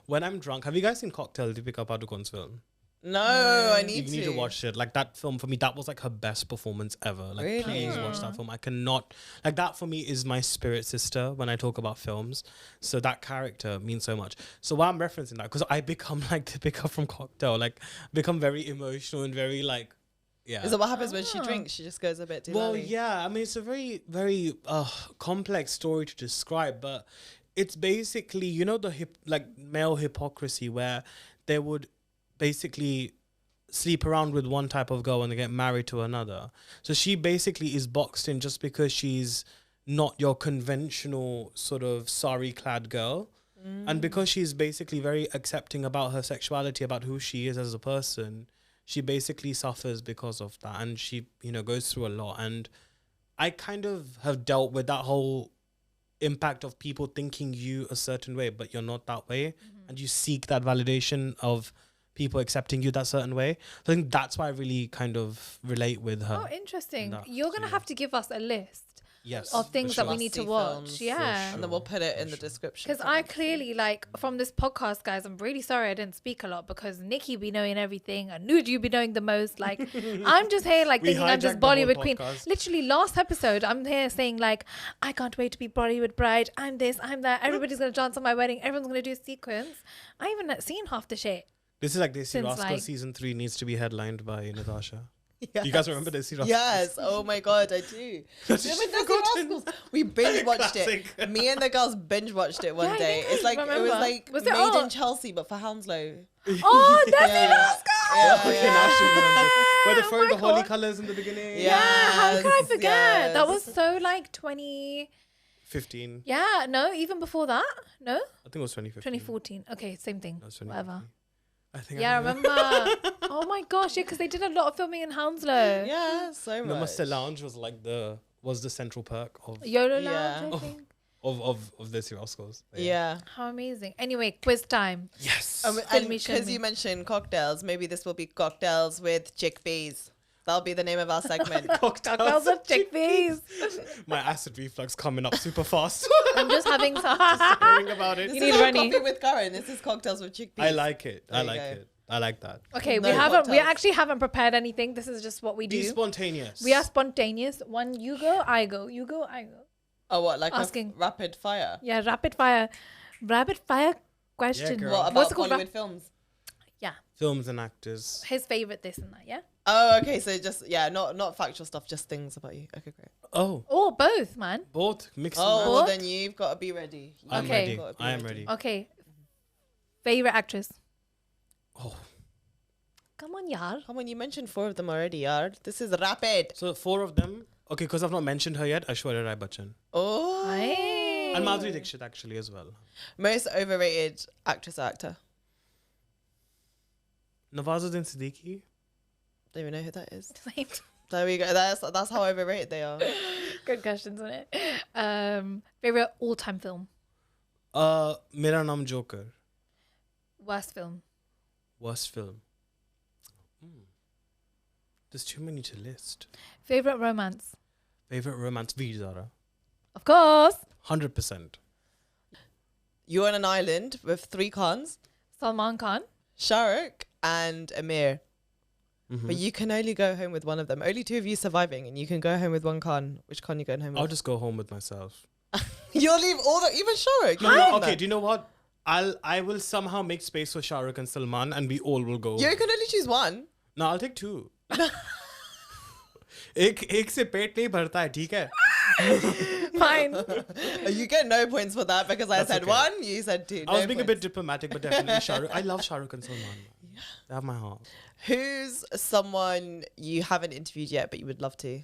when I'm drunk, have you guys seen Cocktail, Deepika Padukone's film? No, I You need need to watch it. Like that film for me, that was like her best performance ever. Like Really? please watch that film. I cannot like that for me is my spirit sister when I talk about films. So that character means so much. So why I'm referencing that because I become like Deepika from Cocktail, like become very emotional and very like yeah. Is that what happens when she drinks? She just goes a bit too Well, lally. yeah. I mean, it's a very, very complex story to describe, but it's basically, the male hypocrisy where they would basically sleep around with one type of girl and they get married to another. So she basically is boxed in just because she's not your conventional sort of sari-clad girl. And because she's basically very accepting about her sexuality, about who she is as a person, she basically suffers because of that, and she, goes through a lot. And I kind of have dealt with that whole impact of people thinking you a certain way, but you're not that way, and you seek that validation of people accepting you that certain way. So I think that's why I really kind of relate with her. Oh, interesting. that, You're gonna so have to give us a list Yes, of for things that we sure. need to Must-see watch. films. Yeah. And then we'll put it in the description. Because I clearly, from this podcast, guys, I'm really sorry I didn't speak a lot because Nikki be knowing everything. Anuj, you be knowing the most. Like, I'm just here, We thinking I'm this hijacked the whole Bollywood queen. podcast. Literally, last episode, I'm here saying, I can't wait to be Bollywood bride. I'm this, I'm that. Everybody's going to dance on my wedding. Everyone's going to do a sequence. I haven't seen half the shit. This is like Desi Since, Rascal like- season 3 needs to be headlined by Natasha. Yes. You guys remember Desi Rascal? Yes. Oh my god, I do. Remember Desi Rascals? We binge watched it. Classic. Me and the girls binge watched it one Yeah, I day. think I It's like it was remember. like Was it made all- in Chelsea, but for Hounslow. Oh, that's Yeah. the Rascal! Yeah, Okay, yeah. now she remembers. Where they Oh throwing my the holy God. colours in the beginning. Yeah. Yeah, how can I Yes, forget? That was yes. so 20. 15. Yeah, no, even before that. No, I think it was 2015. 2014. Okay, same thing. No, it's Whatever. 2015. I think. Yeah, I I know. remember. Oh my gosh, yeah, because they did a lot of filming in Hounslow. Yeah, so much. Namaste Lounge was like the central perk of YOLO Yeah. Lounge, I think. of this year Oscars. Yeah. How amazing. Anyway, quiz time. Yes. And Filmy because Shilmy. you mentioned cocktails, maybe this will be cocktails with chickpeas. That'll be the name of our segment. Cocktails with chickpeas. My acid reflux coming up super fast. I'm just having some. Hearing about it. This You is need our runny. coffee with Karen. This is cocktails with chickpeas. I like it. There I you like go. it. I like that. Okay, No we cocktails. actually haven't prepared anything. This is just what we Be do. spontaneous. We are spontaneous. One, you go, I go. You go, I go. Oh, what? Like Asking. a rapid fire? Yeah, rapid fire question. girl. What about What's it called? Bollywood films? Yeah, films and actors. his favorite this and that. Yeah. Oh, okay. So just, not factual stuff, just things about you. Okay, great. Oh, Oh, both, man. both mixed and Oh, matched. well, What? then you've got to be ready. I'm Okay. ready. Gotta be I am ready. Okay. Favorite actress. Oh, Come on, yaar. Come on, you mentioned 4 of them already, yard. This is rapid. so 4 of them. Okay, because I've not mentioned her yet. Aishwarya Rai Bachchan Oh. Aye. and Madhuri Dixit actually as well. Most overrated actress or actor. Nawazuddin Siddiqui. Don't even know who that is. There we go. That's how overrated they are. Good questions, isn't it? Favorite all-time film. Mera Naam Joker. Worst film. Worst film. There's too many to list. Favorite romance. Favorite romance. Veer Zara. Of course. 100%. You're on an island with 3 Khans, Salman Khan. Shah Rukh and Amir. Mhm. But you can only go home with one of them. Only 2 of you surviving, and you can go home with 1 Khan. Which Khan you going home with? I'll just go home with myself. You'll leave all the, even Shah Rukh. No, you're no, leaving okay, that. do you know what? I will somehow make space for Shah Rukh and Salman and we all will go. You can only choose one. No, I'll take 2. एक से पेट नहीं भरता है, ठीक है? Fine. You get no points for that because I That's said okay. 1, you said 2. I was No being a points. bit diplomatic, but definitely Shah Rukh. I love Shah Rukh and Salman. They have my heart. Who's someone you haven't interviewed yet, but you would love to?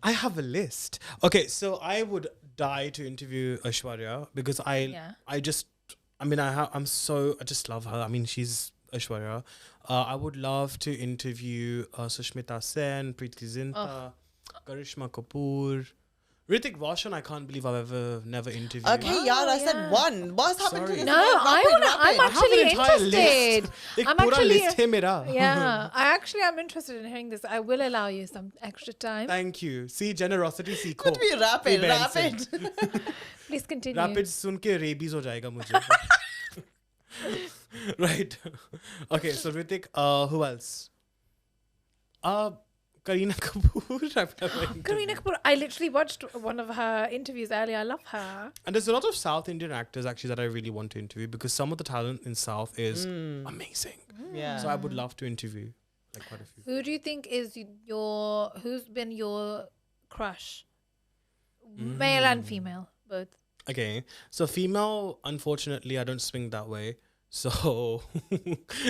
I have a list. Okay, so I would die to interview Aishwarya because I just love her. I mean, she's Aishwarya. I would love to interview Sushmita Sen, Preeti Zinta, Karishma Kapoor, Hrithik Roshan. I can't believe I've never interviewed. Okay, Oh, I said yeah. 1. What's happened to Sorry. this? No, one? I'm I have actually an entire interested. list. एक I'm पूरा actually- list है मेरा. Yeah, I actually am interested in hearing this. I will allow you some extra time. Thank you. See, generosity सीखो. Could be rapid, Free Benson. rapid. Please continue. Rapid सुन के rabies हो जाएगा मुझे. Right. Okay, so Hrithik, who else? Kareena Kapoor. I've never interviewed. Kareena Kapoor. I literally watched one of her interviews earlier. I love her. And there's a lot of South Indian actors actually that I really want to interview because some of the talent in South is amazing. Yeah. So I would love to interview like quite a few. Who do you think is who's been your crush? Male and female, both. Okay, so female, unfortunately, I don't swing that way. So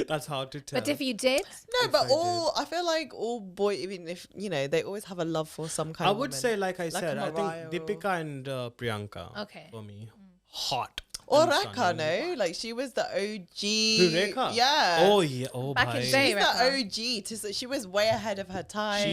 that's hard to tell. But if you did, No, If but I I feel like all boy, even if, they always have a love for some kind I of would woman. say, like I Like said, I Mariah think Deepika and Priyanka Okay. for me. Hot. Or and Rekha, stunning. no? Like, she was the OG. Who, Rekha? Yeah. Oh, yeah. Oh, Back in bhai. the day. She's Rekha. the OG. She was way ahead of her time.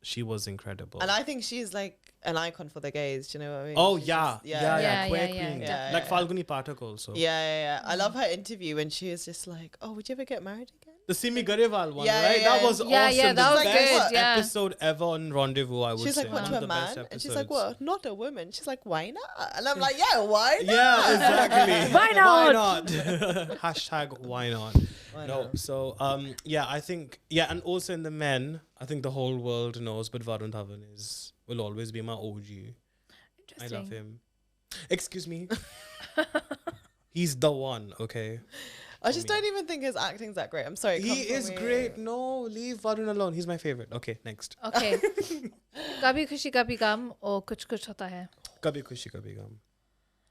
She was incredible. And I think she's like an icon for the gays. Do you know what I mean? Oh, She's yeah. just- Yeah, Queer yeah, queen. yeah, Like yeah. Falguni Pathak also. Yeah. I love her interview when she was just like, "Oh, would you ever get married again?" The Simi Garewal one, Yeah, right? yeah, That yeah. was Yeah, awesome. yeah, that the was best good, yeah. episode ever on Rendezvous, I would She's say. like, "What One to of a the best man?" And she's like, episodes. "What? Not a woman." She's like, "Why not?" And I'm like, "Yeah, why not?" Yeah, exactly. Why not? Why not? Hashtag why not? Why No, not? so yeah, I think and also in the men, I think the whole world knows, but Varun Dhawan will always be my OG. I interesting. love him. Excuse me. He's the one, okay? I just don't even think his acting's that great. I'm sorry. He come for is me. great. No, leave Varun alone. He's my favorite. Okay, next. Okay. Kabhi Khushi Kabhi Gum or Kuch Kuch Hota Hai. Kabhi Khushi Kabhi Gum.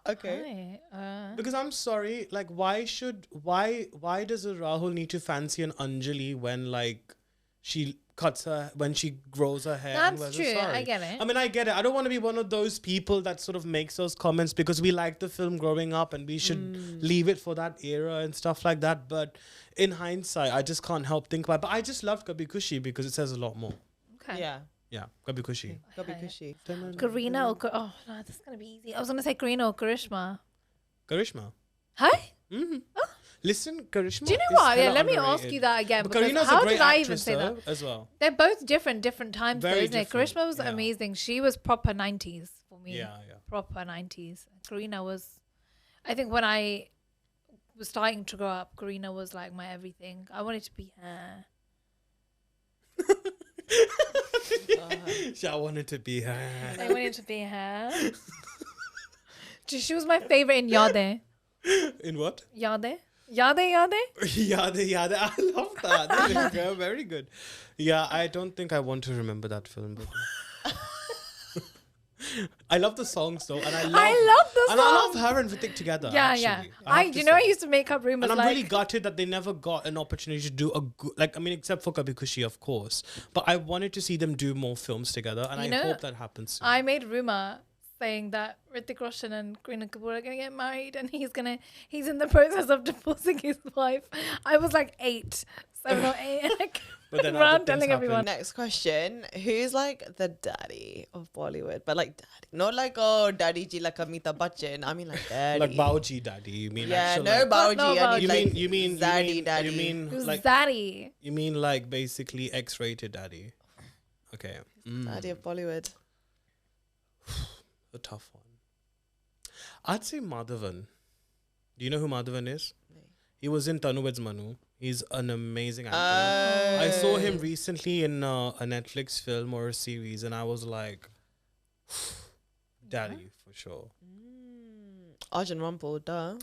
Okay. Hi. Because I'm sorry, like why does a Rahul need to fancy an Anjali when like she cuts her when she grows her hair. and That's wears a true. sari. I get it. I mean, I get it. I don't want to be one of those people that sort of makes those comments because we like the film growing up and we should leave it for that era and stuff like that. But in hindsight, I just can't help think about it. But I just loved Kabhi Khushi because it says a lot more. Okay. Yeah. Yeah, Kabhi Khushi. Gotta be cushy. Karina or oh no, that's gonna be easy. I was gonna say Karina or Karishma. Karishma. Hi. Mm-hmm. Listen, Karishma. Do you know is what? Yeah, hella let me underrated. ask you that again. But Because Karina's how a great did I even actress say that? as well. They're both different times, Very though, isn't different, it? Karishma was yeah. amazing. She was proper 90s for me. Yeah, yeah. Proper 90s. Karina was, I think when I was starting to grow up, Karina was like my everything. I wanted to be her. I wanted to be her. I wanted to be her. She was my favorite in Yade. In what? Yade? Yade? Yada. I love that. There you go. Very good. Yeah, I don't think I want to remember that film. But I love the songs though, and I love the and I song. love her and Vitik together. Yeah, actually, yeah. I have to I say. used to make up rumors And I'm like. really gutted that they never got an opportunity to do a good, like, I mean, except for Kabhi Khushi, of course. But I wanted to see them do more films together, and You I know, hope that happens soon. I made a rumor saying that Hrithik Roshan and Kareena Kapoor are gonna get married, and he's in the process of divorcing his wife. I was like 7 or 8, and I But then went around other things telling everyone. Next question. Who's like the daddy of Bollywood? But like daddy. Not like, oh, daddy ji like Amitabh Bachchan. I mean like daddy. Like Baoji Daddy, you mean? Yeah, actual, no like, Baoji. No I need, Baoji. like, Zaddy daddy. You mean Who's like Zaddy? you mean like basically X-rated daddy? Okay, daddy of Bollywood. a tough one. I'd say Madhavan. Do you know who Madhavan is? No. He was in Tanuved's Manu. He's an amazing actor. I saw him recently in a Netflix film or a series, and I was like, daddy for sure. Arjun Rampal, duh.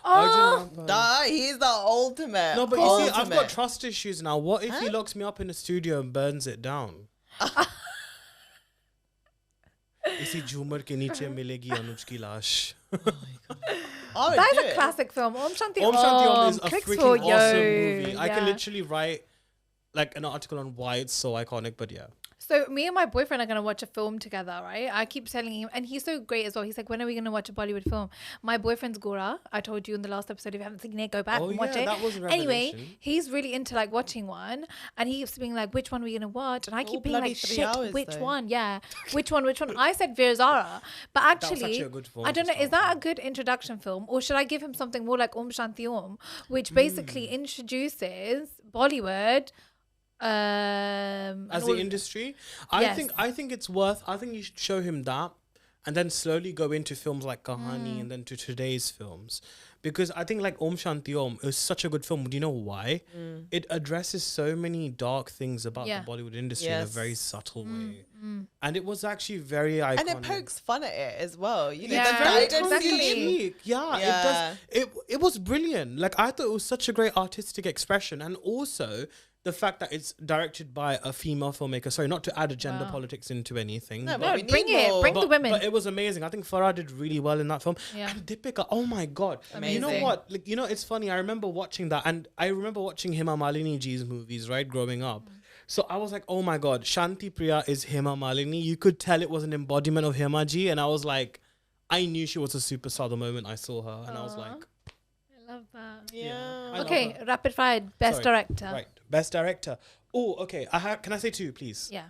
Oh, Duh, he's the ultimate. No, but you see, I've ultimate. got trust issues now. What if he locks me up in a studio and burns it down? इसी झूमर के नीचे मिलेगी अनुज की लाश. I would that do is a it. classic film. Om Shanti Om Shanti Om is a clicks freaking for awesome you. movie. I can literally write like an article on why it's so iconic, but yeah. So me and my boyfriend are gonna watch a film together, right? I keep telling him, and he's so great as well. He's like, "When are we gonna watch a Bollywood film?" My boyfriend's Gora. I told you in the last episode. If you haven't seen it, go back and watch it. That was a Anyway, revelation. he's really into like watching one, and he keeps being like, "Which one are we gonna watch?" And I keep being bloody like, 3 "Shit, hours, which though. one? Yeah, which one? Which one?" I said Virzara, but actually, actually a good film I don't to know. Is start that a good introduction film, or should I give him something more like Om Shanti Om, which basically introduces Bollywood? As the industry, I think it's worth. I think you should show him that, and then slowly go into films like Kahani, and then to today's films, because I think like Om Shanti Om is such a good film. Do you know why? It addresses so many dark things about the Bollywood industry in a Yes. very subtle way, and it was actually very iconic. And it pokes fun at it as well. You know, Yeah, the very guidance exactly. scheme. Yeah, Yeah. it does. It was brilliant. Like I thought it was such a great artistic expression, and also the fact that it's directed by a female filmmaker. Sorry, not to add gender politics into anything. No, but- but we bring need it. more. Bring the women. But it was amazing. I think Farah did really well in that film. Yeah. And Deepika, oh my God. You know Amazing. what? Like, you know, it's funny. I remember watching that, and I remember watching Hema Malini ji's movies, right, growing up. So I was like, oh my God, Shanti Priya is Hema Malini. You could tell it was an embodiment of Hema ji. And I was like, I knew she was a superstar the moment I saw her. And I was like, I love that. Yeah. I love Okay, her. rapid fire. Best Sorry. director. Right. Best director. Oh, okay. Can I say 2, please? Yeah.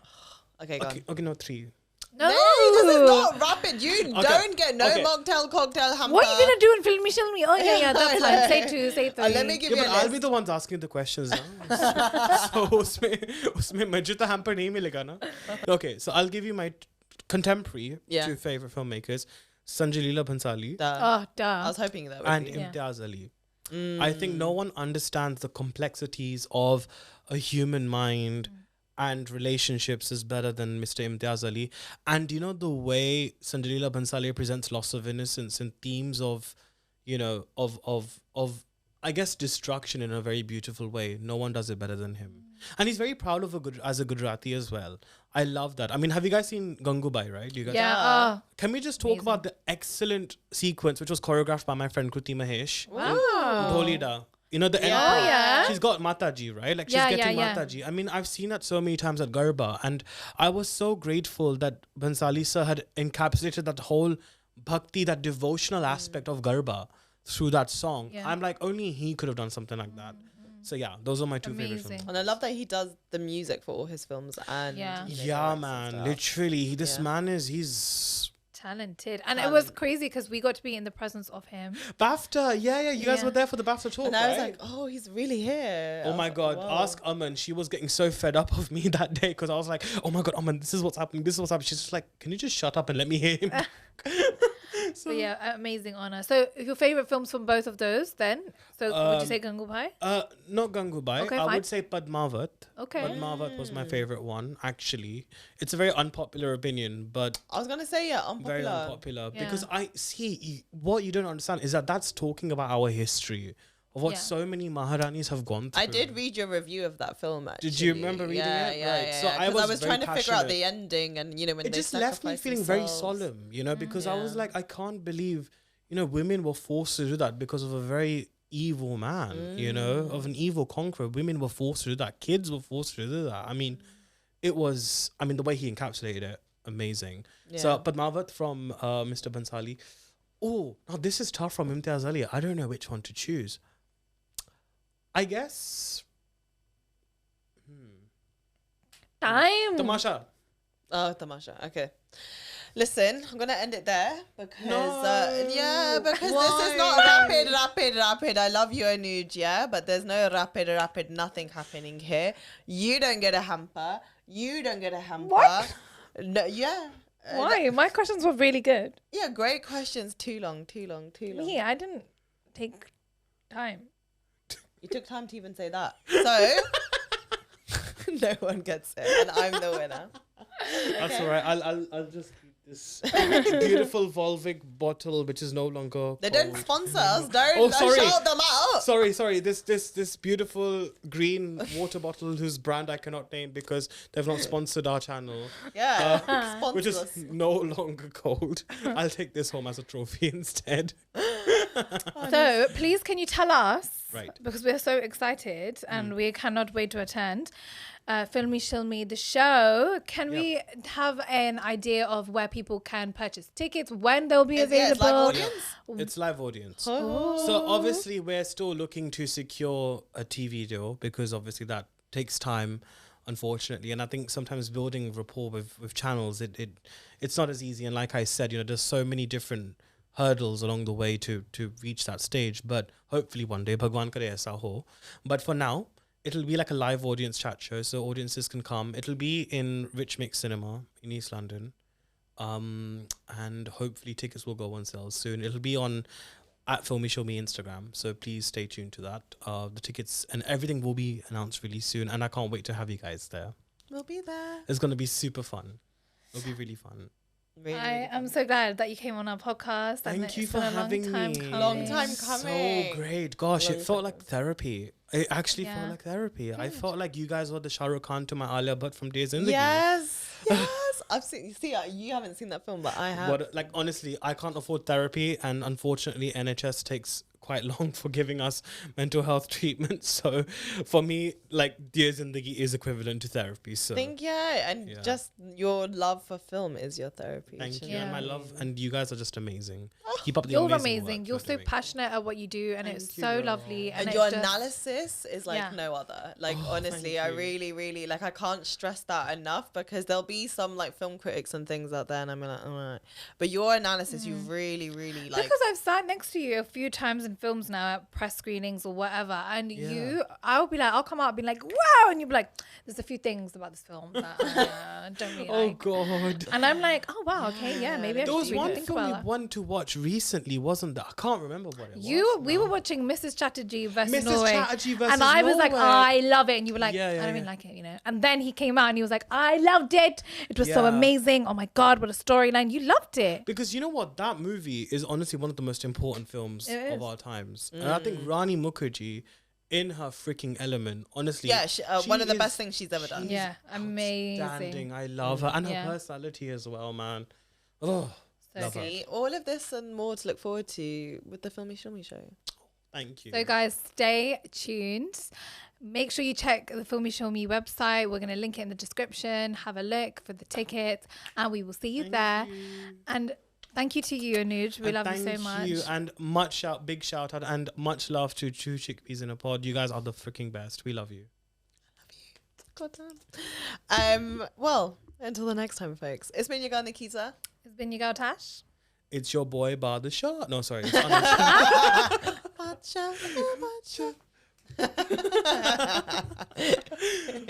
Okay, go on. Okay, no, 3. No, This is not rapid. You don't get no Okay. mocktail, cocktail, hamper. What are you gonna do in Filme Shilmy? Oh yeah, that's fine. Say 2, say 3. Let me give Yeah, you but a I'll list. be the ones asking the questions now. So उसमें मुझे तो hamper नहीं मिलेगा ना. Okay, so I'll give you my contemporary 2 favorite filmmakers: Sanjay Leela Bhansali Duh. Oh, duh. I was hoping that would and be. Imtiaz Ali. I think no one understands the complexities of a human mind and relationships is better than Mr. Imtiaz Ali. And you know the way Sanjay Leela Bhansali presents loss of innocence and themes of, you know, of I guess destruction in a very beautiful way. No one does it better than him. And he's very proud of as a Gujarati as well. I love that. I mean, have you guys seen Gangubai, right? You guys Yeah. Can we just talk about the excellent sequence which was choreographed by my friend Kruti Mahesh? Wow. Dholida. You know, the end Yeah. part. Oh, yeah. She's got Mataji, right? Like, she's Yeah, getting yeah, yeah. Mataji. I mean, I've seen that so many times at Garba, and I was so grateful that Bansali sir had encapsulated that whole bhakti, that devotional aspect of Garba through that song. Yeah. I'm like, only he could have done something like that. So yeah, those are my two favorite Amazing. films. And I love that he does the music for all his films. And Yeah. you know, Yeah, directs and man. stuff. Literally, this Yeah. man he's Talented. And it was crazy because we got to be in the presence of him. BAFTA. Yeah. You guys Yeah. were there for the BAFTA talk, And I was right? like, oh, he's really here. I Oh was my like, God, wow. ask Aman. She was getting so fed up of me that day because I was like, oh my God, Aman, this is what's happening. This is what's happening. She's just like, can you just shut up and let me hear him? So yeah, amazing honor. So your favorite films from both of those then? So would you say Gangu Bhai? Not Gangubai. Okay, I fine. would say Padmavat. Okay. Padmavat was my favorite one, actually. It's a very unpopular opinion, but I was going to say, yeah, very unpopular. unpopular. Yeah. Because I see, what you don't understand is that that's talking about our history of what Yeah. so many Maharanis have gone through. I did read your review of that film, actually. Did you remember reading yeah, it? Yeah, Right. yeah, So yeah. I 'Cause was very trying to figure out passionate. the ending and, you know, when It they just left me sacrifice feeling very themselves. solemn, you know, because I was Yeah. like, I can't believe, you know, women were forced to do that because of a very evil man, you know, of an evil conqueror. Women were forced to do that. Kids were forced to do that. I mean, it was, I mean, the way he encapsulated it, amazing. So, Yeah. Padmavat from Mr. Bansali. Oh, now this is tough from Imtiaz Ali. I don't know which one to choose. I guess. Time. Tamasha. Oh, Tamasha. Okay. Listen, I'm going to end it there because, No. yeah, because this Why? is not rapid. I love you, Anuj, yeah, but there's no rapid, nothing happening here. You don't get a hamper. You don't get a hamper. What? No, yeah. Why? My questions were really good. Yeah, great questions. Too long. Me, I didn't take time. You took time to even say that. So, no one gets it, and I'm the winner. That's all right. I'll just keep this beautiful Volvic bottle, which is no longer. They don't called- sponsor us. Don't Oh, sorry. shout them out. Sorry. This beautiful green water bottle whose brand I cannot name because they've not sponsored our channel, Yeah, sponsor which is us. no longer cold. I'll take this home as a trophy instead. So please, can you tell us? Right. Because we're so excited and we cannot wait to attend. Filme Shilmy, the show. Can we have an idea of where people can purchase tickets, when they'll be Yeah, it's live available? audience. It's live audience. Oh. So obviously we're still looking to secure a TV deal because obviously that takes time, unfortunately. And I think sometimes building rapport with channels, it's not as easy. And like I said, you know, there's so many different hurdles along the way to reach that stage. But hopefully one day, Bhagwan kare aisa ho. But for now, it'll be like a live audience chat show. So audiences can come. It'll be in Rich Mix Cinema in East London. And hopefully tickets will go on sale soon. It'll be on at Filme Shilmy Instagram, so please stay tuned to that. The tickets and everything will be announced really soon, and I can't wait to have you guys there. We'll be there. It's gonna be super fun. It'll be really fun. Really, I am so glad that you came on our podcast. and Thank you it's for been a long having time me. coming. Long time coming. So great, gosh! Long It felt time like therapy. It actually Yeah. felt like therapy. I felt like you guys were the Shah Rukh Khan to my Alia Bhatt from Days in the Yes. I've seen. See, you haven't seen that film, but I have. What, like, honestly, I can't afford therapy, and unfortunately, NHS takes quite long for giving us mental health treatment. So, for me, like, Dear Zindagi is equivalent to therapy. So, Think and Yeah. just your love for film is your therapy. thank you, Yeah. and my love, and you guys are just amazing. Keep up the You're amazing. amazing. work You're so doing. passionate at what you do, and Thank it's you, so girl. lovely. And it's your just- analysis is like Yeah. no other. Like Oh, honestly, thank I you. really like I can't stress that enough because there'll be some like film critics and things out there, and I'm like, all right. But your analysis, you really like. because I've sat next to you a few times in films now at press screenings or whatever, and Yeah. I'll be like, I'll come out and be like, wow, and you'll be like, there's a few things about this film that I don't really Oh like. God. And I'm like, oh wow, okay, yeah, maybe I There should was really one think film we about that. wanted to watch recently, wasn't there? I can't remember what it was. We now. were watching Mrs. Chatterjee versus Mrs. Norway, Chatterjee versus and I was like, Norway. I love it, and you were like, Yeah, I yeah, don't really yeah. like it, you know. And then he came out and he was like, I loved it. It was so Yeah. amazing. Oh my god, what a storyline! You loved it. Because you know what? That movie is honestly one of the most important films It of is. our times. And I think Rani Mukherjee, in her freaking element, honestly. yeah, one of the is best things she's ever done. Yeah, amazing. Outstanding. I love her. And Yeah. her personality as well, man. Oh, So love her. good. See, all of this and more to look forward to with the Filme Shilmy Show. Thank you. So guys, stay tuned. Make sure you check the Filme Shilmy website. We're going to link it in the description. Have a look for the tickets, and we will see you there. And thank you to you, Anuj. We love you so much. And big shout out and much love to Two Chickpeas in a Pod. You guys are the freaking best. We love you. God damn. Well, until the next time, folks. It's been your girl Nikita. It's been your girl Tash. It's your boy Bar the Shah. No, sorry. It's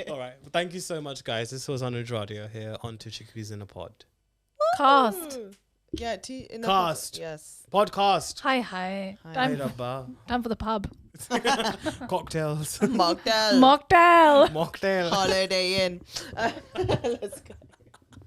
all right. Thank you so much, guys. This was Anuj Radia here on Two Chickpeas in a Pod. Cast. Yeah, Cast. Yes. Podcast. Hi. Hi, Rabba. Time for the pub. Cocktails. Mocktail. Mocktail. Mocktail. Holiday Inn. Let's go.